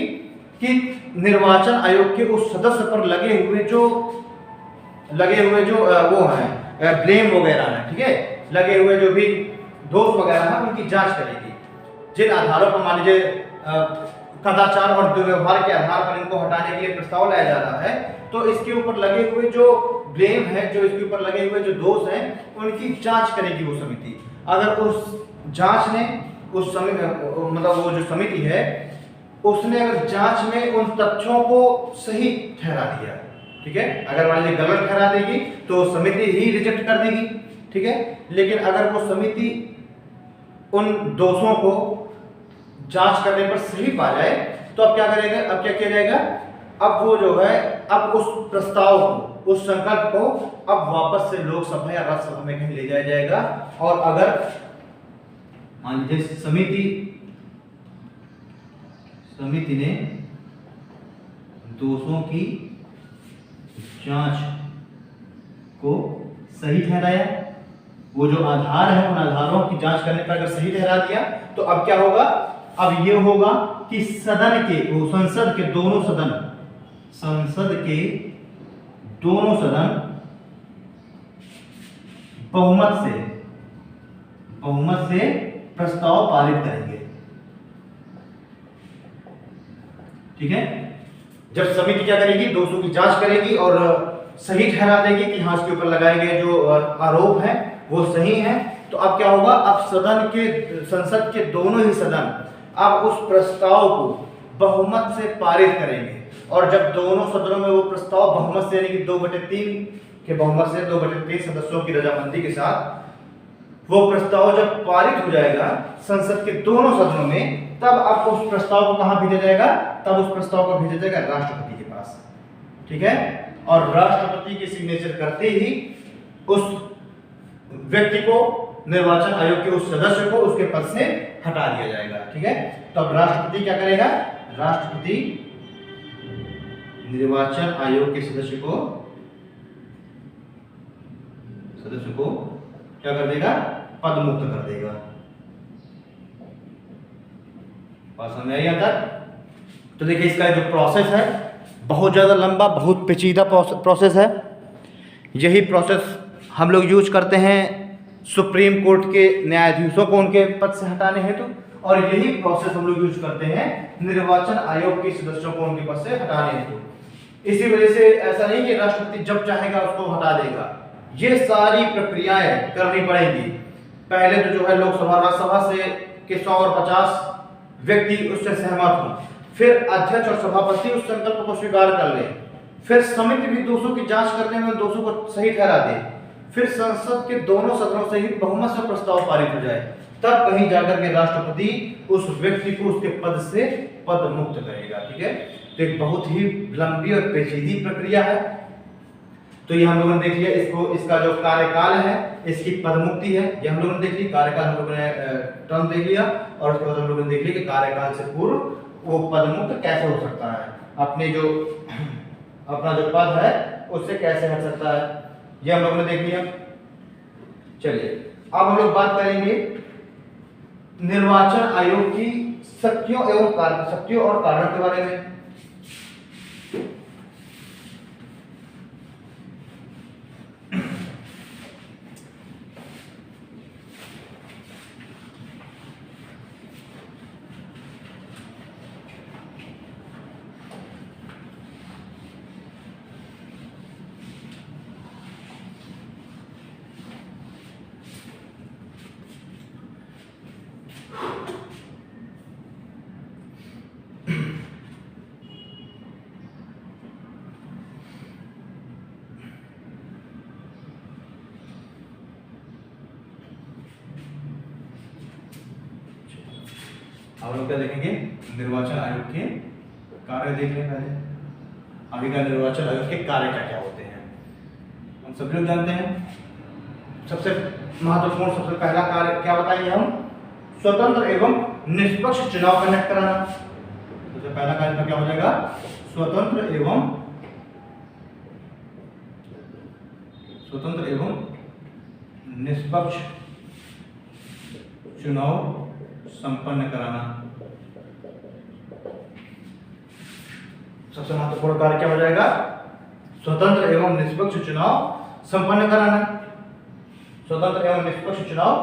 Speaker 2: कि निर्वाचन आयोग के उस सदस्य पर लगे हुए जो वो हैं ब्लेम वगैरह हैं, ठीक है, लगे हुए जो भी दोष वगैरह हैं उनकी जांच करेगी। जिन आधारों पर मान लीजिए कदाचार और दुर्व्यवहार के आधार पर इनको हटाने के लिए प्रस्ताव लाया जा रहा है, तो इसके ऊपर लगे हुए जो ब्लेम है, जो इसके ऊपर लगे हुए जो दोष हैं उनकी जांच करेगी वो समिति। अगर उस जांच ने उस मतलब वो जो समिति है उसने अगर जांच में उन तथ्यों को सही ठहरा दिया, ठीक है, अगर मान लीजिए गलत ठहरा देगी तो समिति ही रिजेक्ट कर देगी, ठीक है। लेकिन अगर वो समिति उन दोषों को जांच करने पर सही पा जाए तो अब क्या करेगा, अब क्या किया जाएगा, अब वो जो है अब उस प्रस्ताव को, उस संकल्प को अब वापस से लोकसभा या राज्यसभा में कहीं ले जाया जाएगा। और अगर मान लीजिए समिति ने दोषों की जांच को सही ठहराया, वो जो आधार है उन आधारों की जांच करने पर अगर सही ठहरा दिया तो अब क्या होगा, अब ये होगा कि संसद के दोनों सदन बहुमत से प्रस्ताव पारित करेंगे, ठीक है। जब समिति क्या करेगी, दोषों की जांच करेगी और सही ठहरा देगी कि हाँ इसके ऊपर लगाए गए जो आरोप हैं वो सही हैं, तो अब क्या होगा, अब संसद के दोनों ही सदन अब उस प्रस्ताव को बहुमत से पारित करेंगे। और जब दोनों सदनों में वो प्रस्ताव बहुमत से यानी कि 2/3 के बहुमत से 2/3 सदस्यों की रजामंदी के साथ वो प्रस्ताव जब पारित हो जाएगा संसद के दोनों सदनों में, तब अब उस प्रस्ताव को कहां भेजा जाएगा, तब उस प्रस्ताव को भेजा जाएगा राष्ट्रपति के पास, ठीक है। और राष्ट्रपति के सिग्नेचर करते ही उस व्यक्ति को, निर्वाचन आयोग के उस सदस्य को उसके पद से हटा दिया जाएगा, ठीक है। तो अब राष्ट्रपति क्या करेगा, राष्ट्रपति निर्वाचन आयोग के सदस्य को क्या कर देगा, पद मुक्त कर देगा। बात समझ आई यहाँ तक? तो देखिए इसका जो प्रोसेस है बहुत ज़्यादा लंबा, बहुत पेचीदा प्रोसेस है। यही प्रोसेस हम लोग यूज करते हैं सुप्रीम कोर्ट के न्यायाधीशों को उनके पद से हटाने हेतु, और यही प्रोसेस हम लोग यूज करते हैं निर्वाचन आयोग के सदस्यों को उनके पद से हटाने हेतु। इसी वजह से ऐसा नहीं कि राष्ट्रपति जब चाहेगा उसको हटा देगा, ये सारी प्रक्रियाएं करनी पड़ेगी। पहले तो जो है लोकसभा राज्यसभा से के 100 और 50 व्यक्ति उससे सहमत हों, फिर अध्यक्ष और सभापति उस संकल्प को स्वीकार कर ले, फिर समिति भी दोषों की जांच करने में दोषों को सही ठहरा दे, फिर संसद के दोनों सदनों से ही बहुमत से प्रस्ताव पारित हो जाए, तब कहीं जाकर के राष्ट्रपति उस व्यक्ति को उसके पद से पद मुक्त करेगा, ठीक है। तो एक बहुत ही लंबी और पेचीदी प्रक्रिया है। तो ये हम लोगों ने देख लिया, इसका जो कार्यकाल है, इसकी पदमुक्ति है, ये हम लोगों ने देख ली। कार्यकाल हम लोगों ने टर्म देख लिया, और उसके बाद हम लोगों ने देख लिया कि कार्यकाल से पूर्व वो पदमुक्त कैसे हो सकता है, अपना जो पद है उससे कैसे हट सकता है, ये हम लोगों ने देख लिया। चलिए अब हम लोग बात करेंगे निर्वाचन आयोग की शक्तियों और कारणों के बारे में। हम लोग क्या देखेंगे, निर्वाचन आयोग के कार्य देख लें पहले। अभी का निर्वाचन आयोग के कार्य क्या क्या होते हैं हम सभी लोग जानते हैं। सबसे महत्वपूर्ण सबसे पहला कार्य क्या बताएंगे हम, स्वतंत्र एवं निष्पक्ष चुनाव कंडक्ट कराना। सबसे पहला कार्य क्या हो जाएगा, स्वतंत्र एवं निष्पक्ष चुनाव संपन्न कराना। सबसे महत्वपूर्ण कार्य क्या हो जाएगा, स्वतंत्र एवं निष्पक्ष चुनाव संपन्न कराना, स्वतंत्र एवं निष्पक्ष चुनाव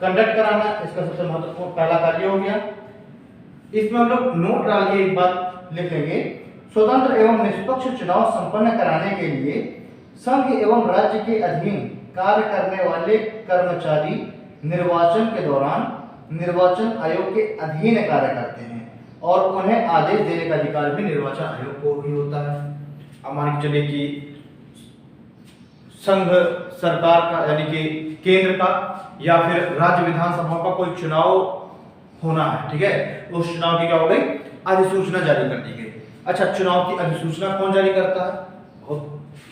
Speaker 2: कंडक्ट कराना। इसका सबसे महत्वपूर्ण पहला कार्य हो गया। इसमें हम लोग नोट डाल के एक बात लिख लेंगे, स्वतंत्र एवं निष्पक्ष चुनाव संपन्न कराने के लिए संघ एवं राज्य के अधीन कार्य करने वाले कर्मचारी निर्वाचन के दौरान निर्वाचन आयोग के अधीन कार्य करते हैं और उन्हें आदेश देने का अधिकार भी निर्वाचन आयोग को ही होता है। अब मान के चलिए कि संघ सरकार का यानी कि केंद्र का या फिर राज्य विधानसभा का कोई चुनाव होना है, ठीक है, उस चुनाव की क्या हो गई, अधिसूचना जारी कर दी गई। अच्छा, चुनाव की अधिसूचना कौन जारी करता है, बहुत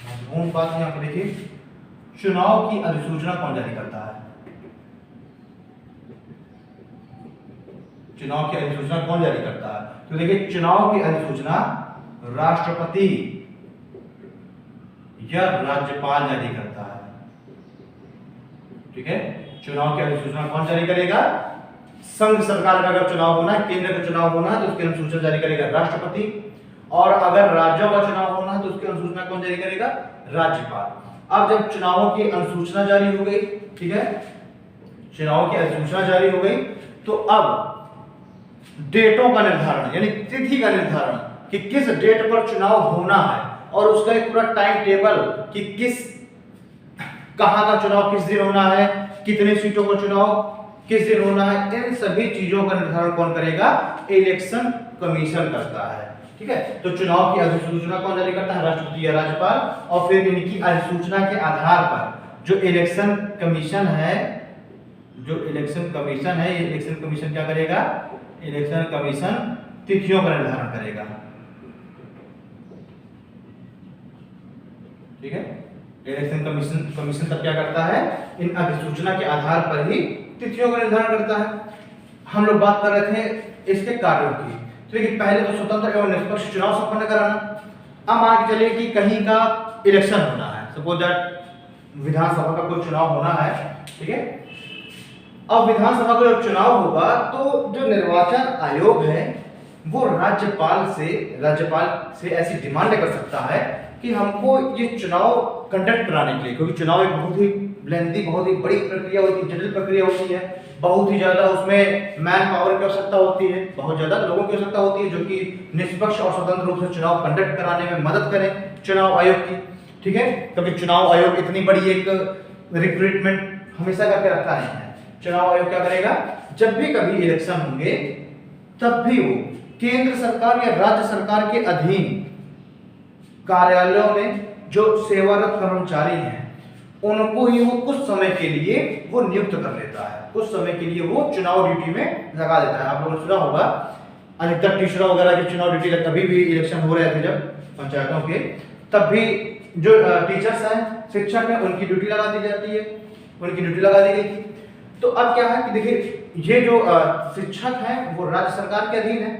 Speaker 2: महत्वपूर्ण बात है। यहाँ पर देखिए, चुनाव की अधिसूचना कौन जारी करता है, चुनाव की अधिसूचना कौन जारी करता है, तो देखिए चुनाव की अधिसूचना राष्ट्रपति या राज्यपाल जारी करता है, ठीक है। चुनाव की अधिसूचना कौन जारी करेगा, संघ सरकार का अगर चुनाव होना है, केंद्र का चुनाव होना है तो उसकी अधिसूचना जारी करेगा राष्ट्रपति, और अगर राज्यों का चुनाव होना है तो उसकी अधिसूचना कौन जारी करेगा, राज्यपाल। अब जब चुनावों की अधिसूचना जारी हो गई, ठीक है, चुनाव की अधिसूचना जारी हो गई, तो अब डेटों का निर्धारण यानी तिथि का निर्धारण कि किस डेट पर चुनाव होना है और उसका एक पूरा टाइम टेबल कि कहां का चुनाव किस दिन होना है, कितने सीटों का चुनाव किस दिन होना है, इन सभी चीजों का निर्धारण कौन करेगा, इलेक्शन कमीशन करता है, ठीक है। तो चुनाव की अधिसूचना कौन जारी करता है, राष्ट्रपति या राज्यपाल, और फिर इनकी अधिसूचना के आधार पर जो इलेक्शन कमीशन है, ये इलेक्शन कमीशन क्या करेगा, इलेक्शन कमीशन तिथियों का निर्धारण करेगा, ठीक है। इलेक्शन कमीशन तब क्या करता है, इन अधिसूचना के आधार पर ही तिथियों का निर्धारण करता है। हम लोग बात कर रहे थे इसके कार्यों की, तो देखिए पहले तो स्वतंत्र एवं निष्पक्ष चुनाव संपन्न कराना। अब मान के चलिए कि कहीं का इलेक्शन होना है, सपोज दैट विधानसभा का कोई चुनाव होना है, ठीक है। अब विधानसभा का जब चुनाव होगा तो जो निर्वाचन आयोग है वो राज्यपाल से ऐसी डिमांड कर सकता है कि हमको ये चुनाव कंडक्ट कराने के लिए, क्योंकि चुनाव एक बहुत ही लेंथी, बहुत ही बड़ी प्रक्रिया होती है, जटिल प्रक्रिया होती है, बहुत ही ज्यादा उसमें मैन पावर की आवश्यकता होती है, बहुत ज्यादा लोगों की आवश्यकता होती है जो कि निष्पक्ष और स्वतंत्र रूप से चुनाव कंडक्ट कराने में मदद करें चुनाव आयोग की, ठीक है। क्योंकि चुनाव आयोग इतनी बड़ी एक रिक्रूटमेंट हमेशा करके रखता नहीं है। चुनाव आयोग क्या करेगा, जब भी कभी इलेक्शन होंगे तब भी वो केंद्र सरकार या राज्य सरकार के अधीन कार्यालयों में जो सेवारत कर्मचारी हैं उनको ही वो कुछ समय के लिए वो नियुक्त कर लेता है, कुछ समय के लिए वो चुनाव ड्यूटी में लगा देता है। आप लोगों ने सुना होगा अधिकतर टीचरों वगैरह की चुनाव ड्यूटी, कभी भी इलेक्शन हो रहे थे जब पंचायतों के, तब भी जो टीचर्स हैं, शिक्षक हैं, उनकी ड्यूटी लगा दी जाती है, उनकी ड्यूटी लगा दी गई थी। तो अब क्या है कि देखिए ये जो शिक्षक हैं वो राज्य सरकार के अधीन है,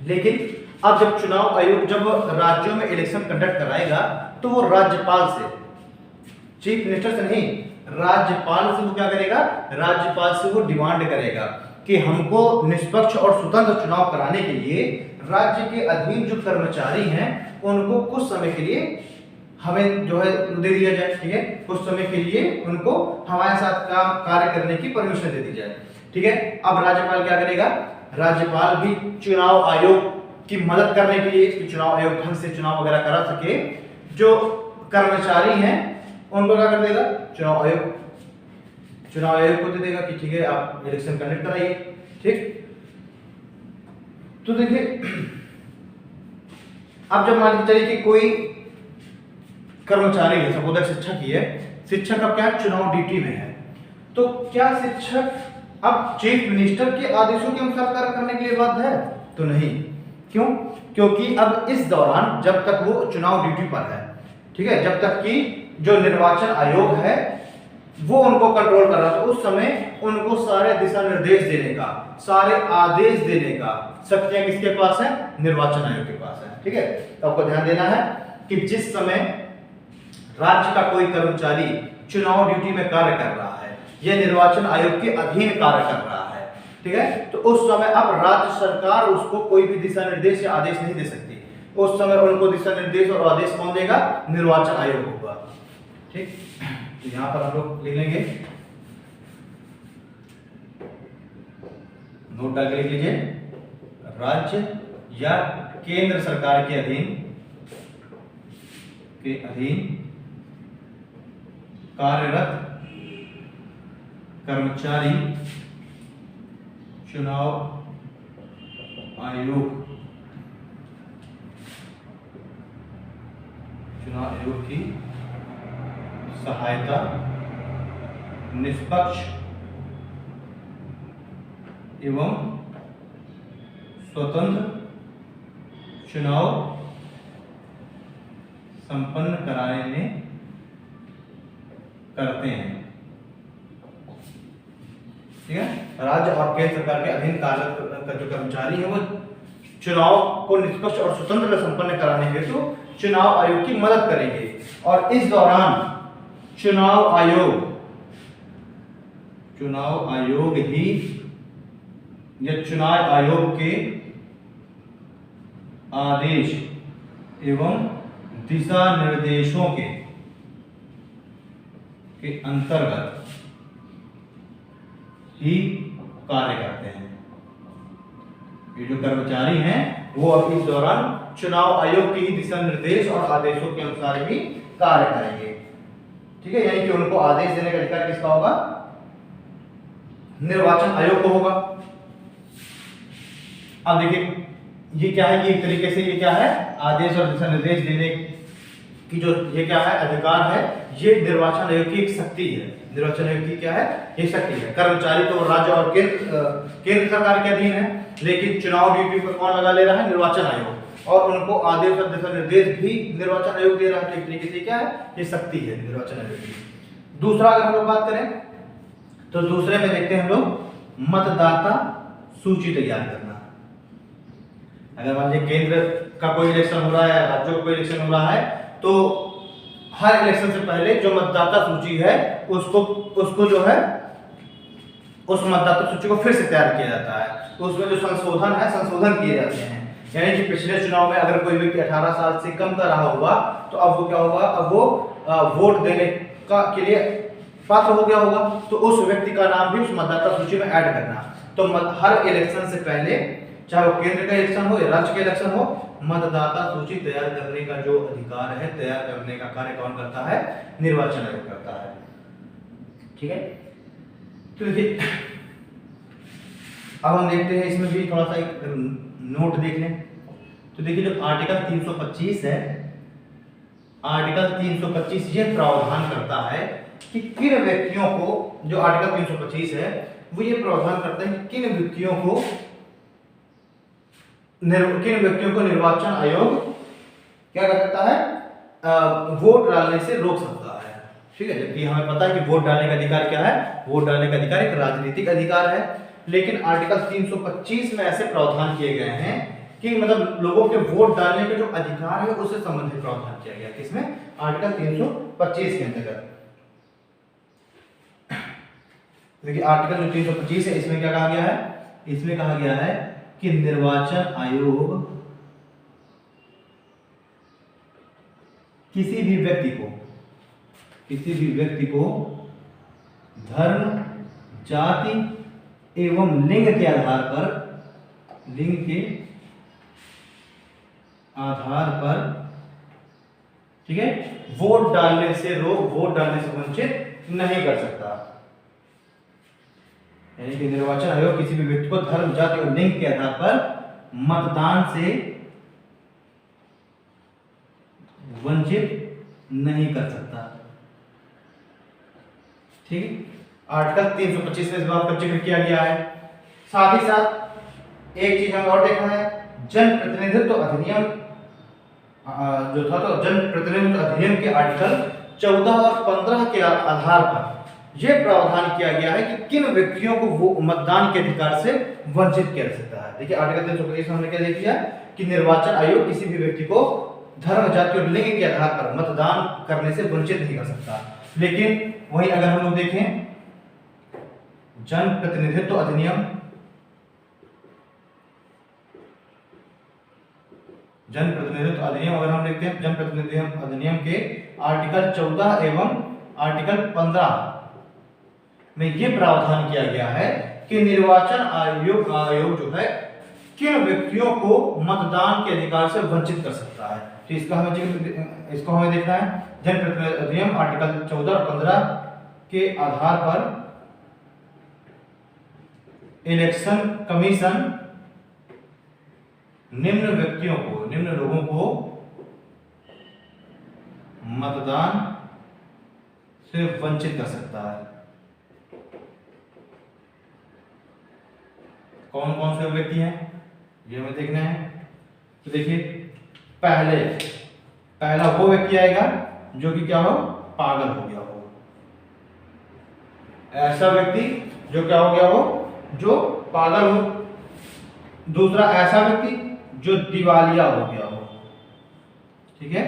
Speaker 2: लेकिन अब जब चुनाव आयोग जब राज्यों में इलेक्शन कंडक्ट कराएगा तो वो राज्यपाल से, चीफ मिनिस्टर से नहीं, राज्यपाल से वो क्या करेगा, राज्यपाल से वो डिमांड करेगा कि हमको निष्पक्ष और स्वतंत्र चुनाव कराने के लिए राज्य के अधीन जो कर्मचारी हैं उनको कुछ समय के लिए हमें जो है दे दिया जाए, ठीक है, कुछ समय के लिए उनको हमारे साथ काम कार्य करने की परमिशन दे दी जाए, ठीक है। अब राज्यपाल क्या करेगा, राज्यपाल भी चुनाव आयोग की मदद करने के लिए कि चुनाव आयोग ढंग से चुनाव वगैरह करा सके, जो कर्मचारी हैं उनको क्या कर देगा, चुनाव आयोग को दे देगा कि ठीक है आप इलेक्शन कंडक्ट कराइए, ठीक। तो देखिए अब जब मान के चलिए कि कोई कर्मचारी है, सपोज शिक्षक ही है, शिक्षक अब क्या चुनाव ड्यूटी में है, तो क्या शिक्षक अब चीफ मिनिस्टर के आदेशों के अनुसार कार्य करने के लिए बाध्य है? तो नहीं। क्यों? क्योंकि अब इस दौरान जब तक वो चुनाव ड्यूटी पर है, ठीक है, जब तक कि जो निर्वाचन आयोग है वो उनको कंट्रोल कर रहा था, उस समय उनको सारे दिशा निर्देश देने का, सारे आदेश देने का शक्तियां किसके पास है? निर्वाचन आयोग के पास है। ठीक है, तो आपको ध्यान देना है कि जिस समय राज्य का कोई कर्मचारी चुनाव ड्यूटी में कार्य कर रहा है, यह निर्वाचन आयोग के अधीन कार्य कर रहा है, ठीक है, तो उस समय अब राज्य सरकार उसको कोई भी दिशा निर्देश या आदेश नहीं दे सकती। उस समय उनको दिशा निर्देश और आदेश कौन देगा? निर्वाचन आयोग होगा। ठीक, तो यहां पर हम लोग लिख लेंगे, नोट डाल के लिख लीजिए, राज्य या केंद्र सरकार के अधीन कार्यरत कर्मचारी चुनाव आयोग की सहायता निष्पक्ष एवं स्वतंत्र चुनाव संपन्न कराने में करते हैं। ठीक है, राज्य और केंद्र सरकार के अधीन कार्यरत का जो कर्मचारी है वो चुनाव को निष्पक्ष और स्वतंत्र संपन्न कराने हेतु चुनाव आयोग की मदद करेंगे। और इस दौरान चुनाव आयोग ही या चुनाव आयोग के आदेश एवं दिशा निर्देशों के अंतर्गत ही कार्य करते हैं। ये जो कर्मचारी हैं वो अब इस दौरान चुनाव आयोग के ही दिशा निर्देश और आदेशों के अनुसार ही कार्य करेंगे। ठीक है, यानी कि उनको आदेश देने का अधिकार किसका होगा? निर्वाचन आयोग को होगा। अब देखिए ये क्या है, ये एक तरीके से ये क्या है, आदेश और दिशा निर्देश देने की जो ये क्या है अधिकार है, ये निर्वाचन आयोग की एक शक्ति है। निर्वाचन आयोग की क्या है? ये शक्ति है। कर्मचारी तो राज्य और केंद्र सरकार के अधीन है, लेकिन चुनाव ड्यूटी पर कौन लगा ले रहा है? निर्वाचन आयोग। और उनको आदेश और दिशा निर्देश भी निर्वाचन आयोग दे रहा है। एक तरीके से क्या है, ये शक्ति है निर्वाचन आयोग की। दूसरा अगर हम लोग बात करें तो दूसरे में देखते हैं हम लोग मतदाता सूची तैयार करना। अगर मान लीजिए केंद्र का कोई इलेक्शन हो रहा है, राज्यों का कोई इलेक्शन हो रहा है, तो हर इलेक्शन से पहले जो मतदाता सूची है उसको जो है उस मतदाता सूची को फिर से तैयार किया जाता है। तो उसमें जो संशोधन किए जाते हैं। यानी कि पिछले चुनाव में अगर कोई व्यक्ति 18 साल से कम का रहा होगा तो अब वो क्या होगा, अब वो वोट देने के लिए पात्र हो गया होगा, तो उस व्यक्ति का नाम भी उस मतदाता सूची में ऐड करना। तो हर इलेक्शन से पहले, चाहे वो केंद्र का इलेक्शन हो या राज्य का इलेक्शन हो, मतदाता सूची तैयार करने का जो अधिकार है, तैयार करने का कार्य कौन करता है? निर्वाचन आयोग करता है। ठीक है, तो देखिए अब हम देखते हैं इसमें भी थोड़ा सा एक नोट देख लें। तो देखिए जो आर्टिकल 325 है, आर्टिकल 325 ये प्रावधान करता है कि किन व्यक्तियों को, जो आर्टिकल 325 है वो ये प्रावधान करता है कि किन व्यक्तियों को निर्वाचन आयोग क्या कर सकता है? वोट डालने से रोक सकता है। ठीक है, जबकि हमें पता है कि वोट डालने का अधिकार क्या है? वोट डालने का अधिकार एक राजनीतिक अधिकार है, लेकिन आर्टिकल 325 में ऐसे प्रावधान किए गए हैं कि मतलब लोगों के वोट डालने के जो अधिकार है उससे संबंधित प्रावधान किया गया। किसमें? आर्टिकल 325 के अंतर्गत। देखिए आर्टिकल जो 325 है इसमें क्या कहा गया है? इसमें कहा गया है कि निर्वाचन आयोग किसी भी व्यक्ति को धर्म, जाति एवं लिंग के आधार पर ठीक है, वोट डालने से वंचित नहीं कर सकता। यानी कि निर्वाचन आयोग किसी भी व्यक्ति को धर्म, जाति और लिंग के आधार पर मतदान से वंचित नहीं कर सकता। ठीक है, आर्टिकल 325 में इस बात का जिक्र किया गया है। साथ ही साथ एक चीज हमने और देखा है, जन प्रतिनिधित्व अधिनियम जो था, तो जन प्रतिनिधित्व अधिनियम के आर्टिकल 14 और 15 के आधार पर यह प्रावधान किया गया है कि किन व्यक्तियों को वो मतदान के अधिकार से वंचित किया जा सकता है। देखिए आर्टिकल 325 में हमने क्या देख लिया कि निर्वाचन आयोग किसी भी व्यक्ति को धर्म, जाति और लिंग के आधार पर मतदान करने से वंचित नहीं कर सकता। लेकिन वहीं अगर हम लोग देखें जन प्रतिनिधित्व अधिनियम, जन प्रतिनिधित्व अधिनियम अगर हम देखते हैं, जन प्रतिनिधित्व अधिनियम के आर्टिकल 14 एवं आर्टिकल 15 में यह प्रावधान किया गया है कि निर्वाचन आयोग जो है किन व्यक्तियों को मतदान के अधिकार से वंचित कर सकता है। तो इसको हमें देखना है। जन प्रतिनिधित्व अधिनियम आर्टिकल 14 और 15 के आधार पर इलेक्शन कमीशन निम्न व्यक्तियों को, निम्न लोगों को मतदान से वंचित कर सकता है। कौन कौन से व्यक्ति हैं ये हमें देखना है। तो देखिए पहला वो व्यक्ति आएगा जो कि क्या हो, पागल हो गया हो। ऐसा व्यक्ति जो क्या हो गया हो, जो पागल हो। दूसरा ऐसा व्यक्ति जो दिवालिया हो गया हो, ठीक है,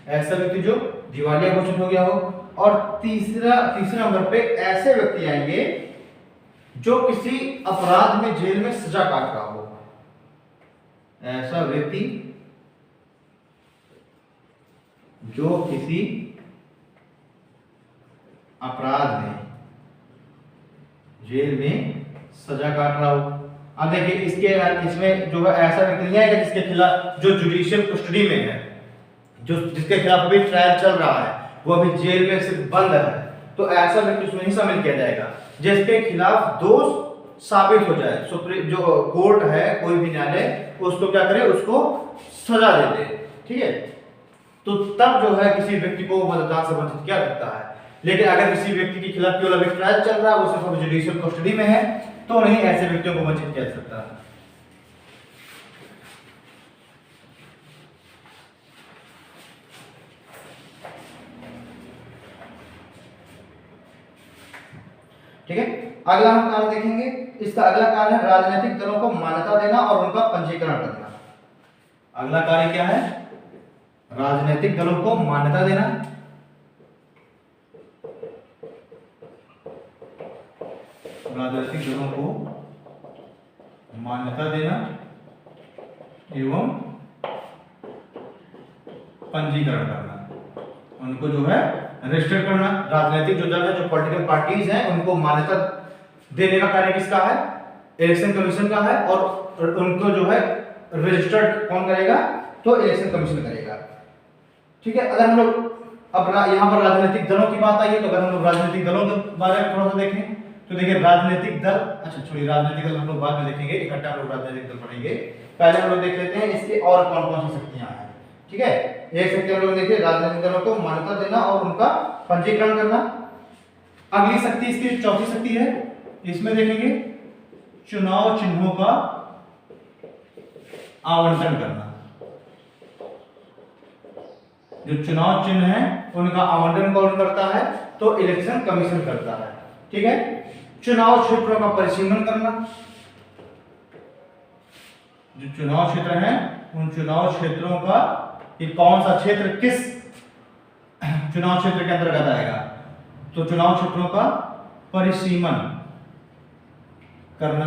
Speaker 2: ऐसा व्यक्ति जो दिवालिया घोषित हो गया हो। और तीसरे नंबर पे ऐसे व्यक्ति आएंगे जो किसी अपराध में जेल में सजा काट रहा हो। ऐसा व्यक्ति जो किसी अपराध में जेल में सजा काट रहा हो। अब देखिए इसमें जो है ऐसा व्यक्ति नहीं आएगा जिसके खिलाफ, जो जुडिशियल कस्टडी में है, जो जिसके खिलाफ अभी ट्रायल चल रहा है, वो अभी जेल में सिर्फ बंद है, तो ऐसा व्यक्ति उसमें नहीं शामिल किया जाएगा। जिसके खिलाफ दोष साबित हो जाए, सुप्रीम जो कोर्ट है, कोई भी न्यायालय उसको क्या करे, उसको सजा दे दे, ठीक है, तो तब जो है किसी व्यक्ति को मतदान से वंचित किया जाता है। लेकिन अगर किसी व्यक्ति के खिलाफ केवल अभी ट्रायल चल रहा है, वो सिर्फ जुडिशियल कस्टडी में है, तो नहीं ऐसे व्यक्तियों को वंचित किया जा सकता। ठीक है, अगला हम कार्य देखेंगे। इसका अगला कार्य है राजनीतिक दलों को मान्यता देना और उनका पंजीकरण करना। अगला कार्य क्या है, राजनीतिक दलों को मान्यता देना, राजनीतिक दलों को मान्यता देना एवं पंजीकरण करना, उनको जो है रजिस्टर करना। राजनीतिक जो दल है, जो पॉलिटिकल पार्टीज हैं, उनको मान्यता देने का कार्य किसका है, इलेक्शन कमीशन का है। और उनको जो है रजिस्टर्ड कौन करेगा, तो इलेक्शन कमीशन करेगा, ठीक है। अगर हम लोग अब यहाँ पर राजनीतिक दलों की बात आई है, तो अगर हम लोग राजनीतिक दलों के बारे में थोड़ा सा देखें तो देखिए राजनीतिक दल, अच्छा छोड़िए राजनीतिक दल हम लोग बाद में देखेंगे, इकट्ठा हम लोग राजनीतिक दल पढ़ेंगे। पहले हम लोग देख लेते हैं इसके और कौन कौन सी शक्तियां हैं, ठीक है। एक शक्ति हम लोग देखिए राजनीतिक दलों को मान्यता देना और उनका पंजीकरण करना। अगली शक्ति इसकी चौथी शक्ति है, इसमें देखेंगे चुनाव चिन्हों का आवंटन करना। जो चुनाव चिन्ह है उनका आवंटन कौन करता है, तो इलेक्शन कमीशन करता है, ठीक है। चुनाव क्षेत्रों का परिसीमन करना, जो चुनाव क्षेत्र हैं उन चुनाव क्षेत्रों का कि कौन सा क्षेत्र किस चुनाव क्षेत्र के अंतर्गत आएगा, तो चुनाव क्षेत्रों का परिसीमन करना।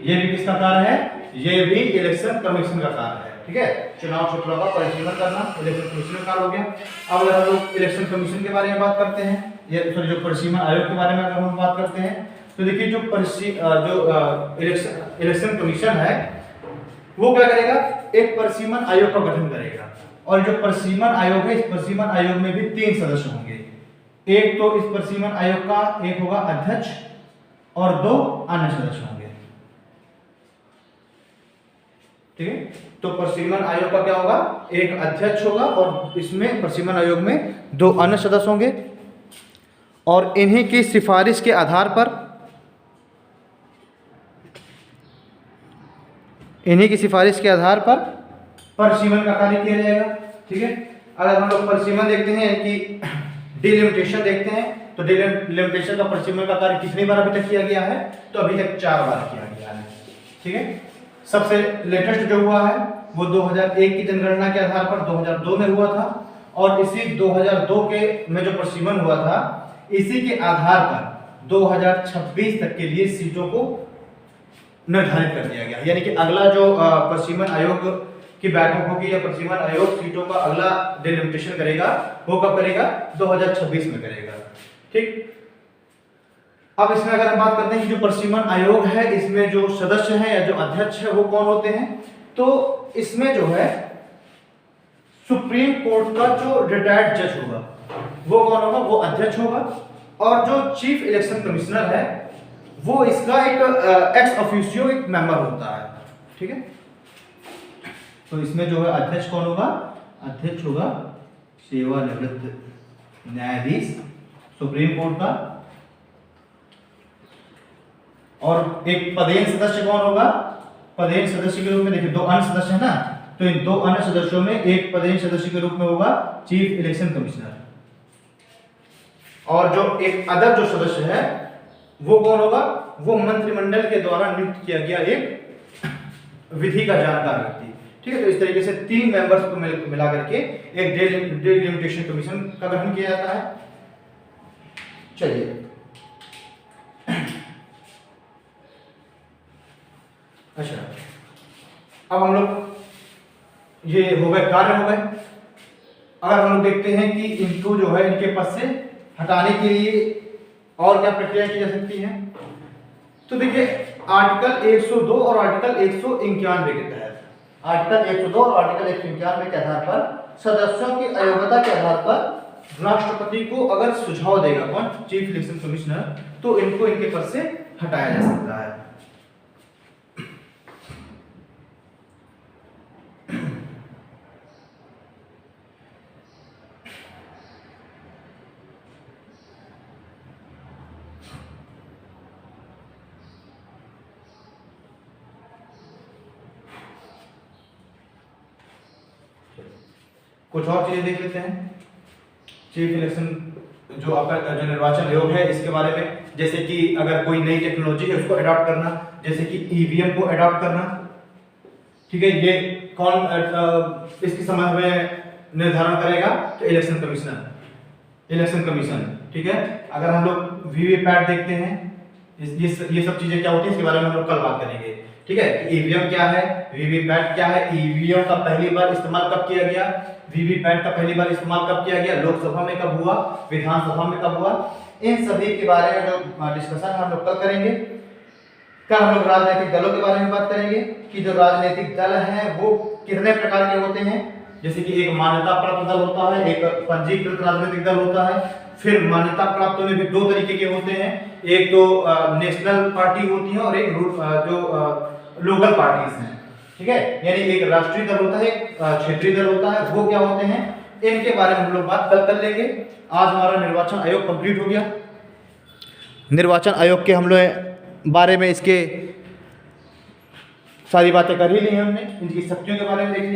Speaker 2: यह भी किसका कार्य है, यह भी इलेक्शन कमीशन का कार्य है, ठीक है। चुनाव क्षेत्रों का परिसीमन करना इलेक्शन कमीशन का कार्य हो गया। अब अगर हम लोग इलेक्शन कमीशन के बारे में बात करते हैं, ये जो परिसीमन आयोग के बारे में अगर हम बात करते हैं, तो देखिए जो इलेक्शन कमीशन है वो क्या करेगा, एक परिसीमन आयोग का गठन करेगा। और जो परिसीमन आयोग है, इस परिसीमन आयोग में भी 3 सदस्य होंगे। एक तो इस परिसीमन आयोग का एक होगा अध्यक्ष और 2 अन्य सदस्य होंगे, ठीक है। तो परिसीमन आयोग का क्या होगा, एक अध्यक्ष होगा और इसमें परिसीमन आयोग में 2 अन्य सदस्य होंगे। और इन्हीं की सिफारिश के आधार पर परिसीमन का कार्य किया जाएगा। ठीक है, अगर हम लोग परिसीमन देखते हैं कि डिलिमिटेशन देखते हैं तो डिलिमिटेशन का परिसीमन का कार्य कितनी बार अभी तक किया गया है, तो अभी तक 4 बार किया गया है। ठीक है, सबसे लेटेस्ट जो हुआ है वो 2001 की जनगणना के आधार पर 2002 में हुआ था, और इसी 2002 के में जो परिसीमन हुआ था, इसी के आधार पर 2026 तक के लिए सीटों को निर्धारित कर दिया गया। यानी कि अगला जो परिसीमन आयोग की बैठक होगी या परिसीमन आयोग सीटों का अगला डिलिमिटेशन करेगा, वो कब करेगा? 2026 में करेगा। ठीक, अब इसमें अगर हम बात करते हैं कि जो परिसीमन आयोग है, इसमें जो सदस्य हैं या जो अध्यक्ष है वो कौन होते हैं, तो इसमें जो है सुप्रीम कोर्ट का जो रिटायर्ड जज होगा वो कौन होगा? वो अध्यक्ष होगा। और जो चीफ इलेक्शन कमिश्नर है वो इसका एक एक्स ऑफिशियो एक मेंबर होता है। ठीक है, तो इसमें जो है अध्यक्ष कौन होगा? अध्यक्ष होगा सेवानिवृत्त न्यायाधीश सुप्रीम कोर्ट का। और एक पदेन सदस्य कौन होगा? पदेन सदस्य के रूप में देखिए 2 अन्य सदस्य है ना, तो इन 2 अन्य सदस्यों में एक पदेन सदस्य के रूप में होगा चीफ इलेक्शन कमिश्नर। और जो एक अदर जो सदस्य है वो कौन होगा? वो मंत्रिमंडल के द्वारा नियुक्त किया गया एक विधि का जानकार व्यक्ति। ठीक है, तो इस तरीके से 3 मेंबर्स को मिला करके एक डिलिमिटेशन कमीशन का गठन किया जाता है। चलिए, अच्छा, अब हम लोग ये हो गए, कार्य हो गए। अगर हम लोग देखते हैं कि इनको जो है इनके पद से हटाने के लिए और क्या प्रक्रिया की जा सकती है, तो देखिए आर्टिकल 102 और आर्टिकल 191 के तहत, आर्टिकल 102 और आर्टिकल 191 के आधार पर सदस्यों की अयोग्यता के आधार पर राष्ट्रपति को अगर सुझाव देगा कौन? चीफ इलेक्शन कमिश्नर, तो इनको इनके पद से हटाया जा सकता है। कुछ और चीजें देख लेते हैं। चीफ इलेक्शन जो आपका जो निर्वाचन आयोग है इसके बारे में, जैसे कि अगर कोई नई टेक्नोलॉजी है उसको अडॉप्ट करना, जैसे कि ईवीएम को अडॉप्ट करना। ठीक है, ये कौन इसकी संबंध में निर्धारण करेगा? तो इलेक्शन कमीशन। ठीक है, अगर हम लोग वीवीपैट देखते हैं, ये सब चीजें क्या होती है इसके बारे में हम लोग कल बात करेंगे। ठीक है, ईवीएम क्या है, वीवीपैट क्या है, ईवीएम का पहली बार इस्तेमाल कब किया गया, वीवीपैट का पहली बार इस्तेमाल कब किया गया, लोकसभा में कब हुआ, विधानसभा में कब हुआ, इन सभी के बारे में जो डिस्कशन हम लोग कल करेंगे। कल हम लोग राजनीतिक दलों के बारे में बात करेंगे कि जो राजनीतिक दल हैं वो कितने प्रकार के होते हैं, जैसे कि एक मान्यता प्राप्त दल होता है, एक पंजीकृत राजनीतिक दल होता है। फिर मान्यता प्राप्त में भी 2 तरीके के होते हैं, एक तो नेशनल पार्टी होती है और एक जो लोकल पार्टीज हैं। ठीक है, यानी एक राष्ट्रीय दल होता है, एक क्षेत्रीय दल होता है, वो क्या होते हैं, इनके बारे में हम लोग बात कल कर लेंगे। आज हमारा निर्वाचन आयोग कंप्लीट हो गया। निर्वाचन आयोग के हम लोग बारे में इसके सारी बातें कर ही ली हमने, इनकी शक्तियों के बारे में देख लिया।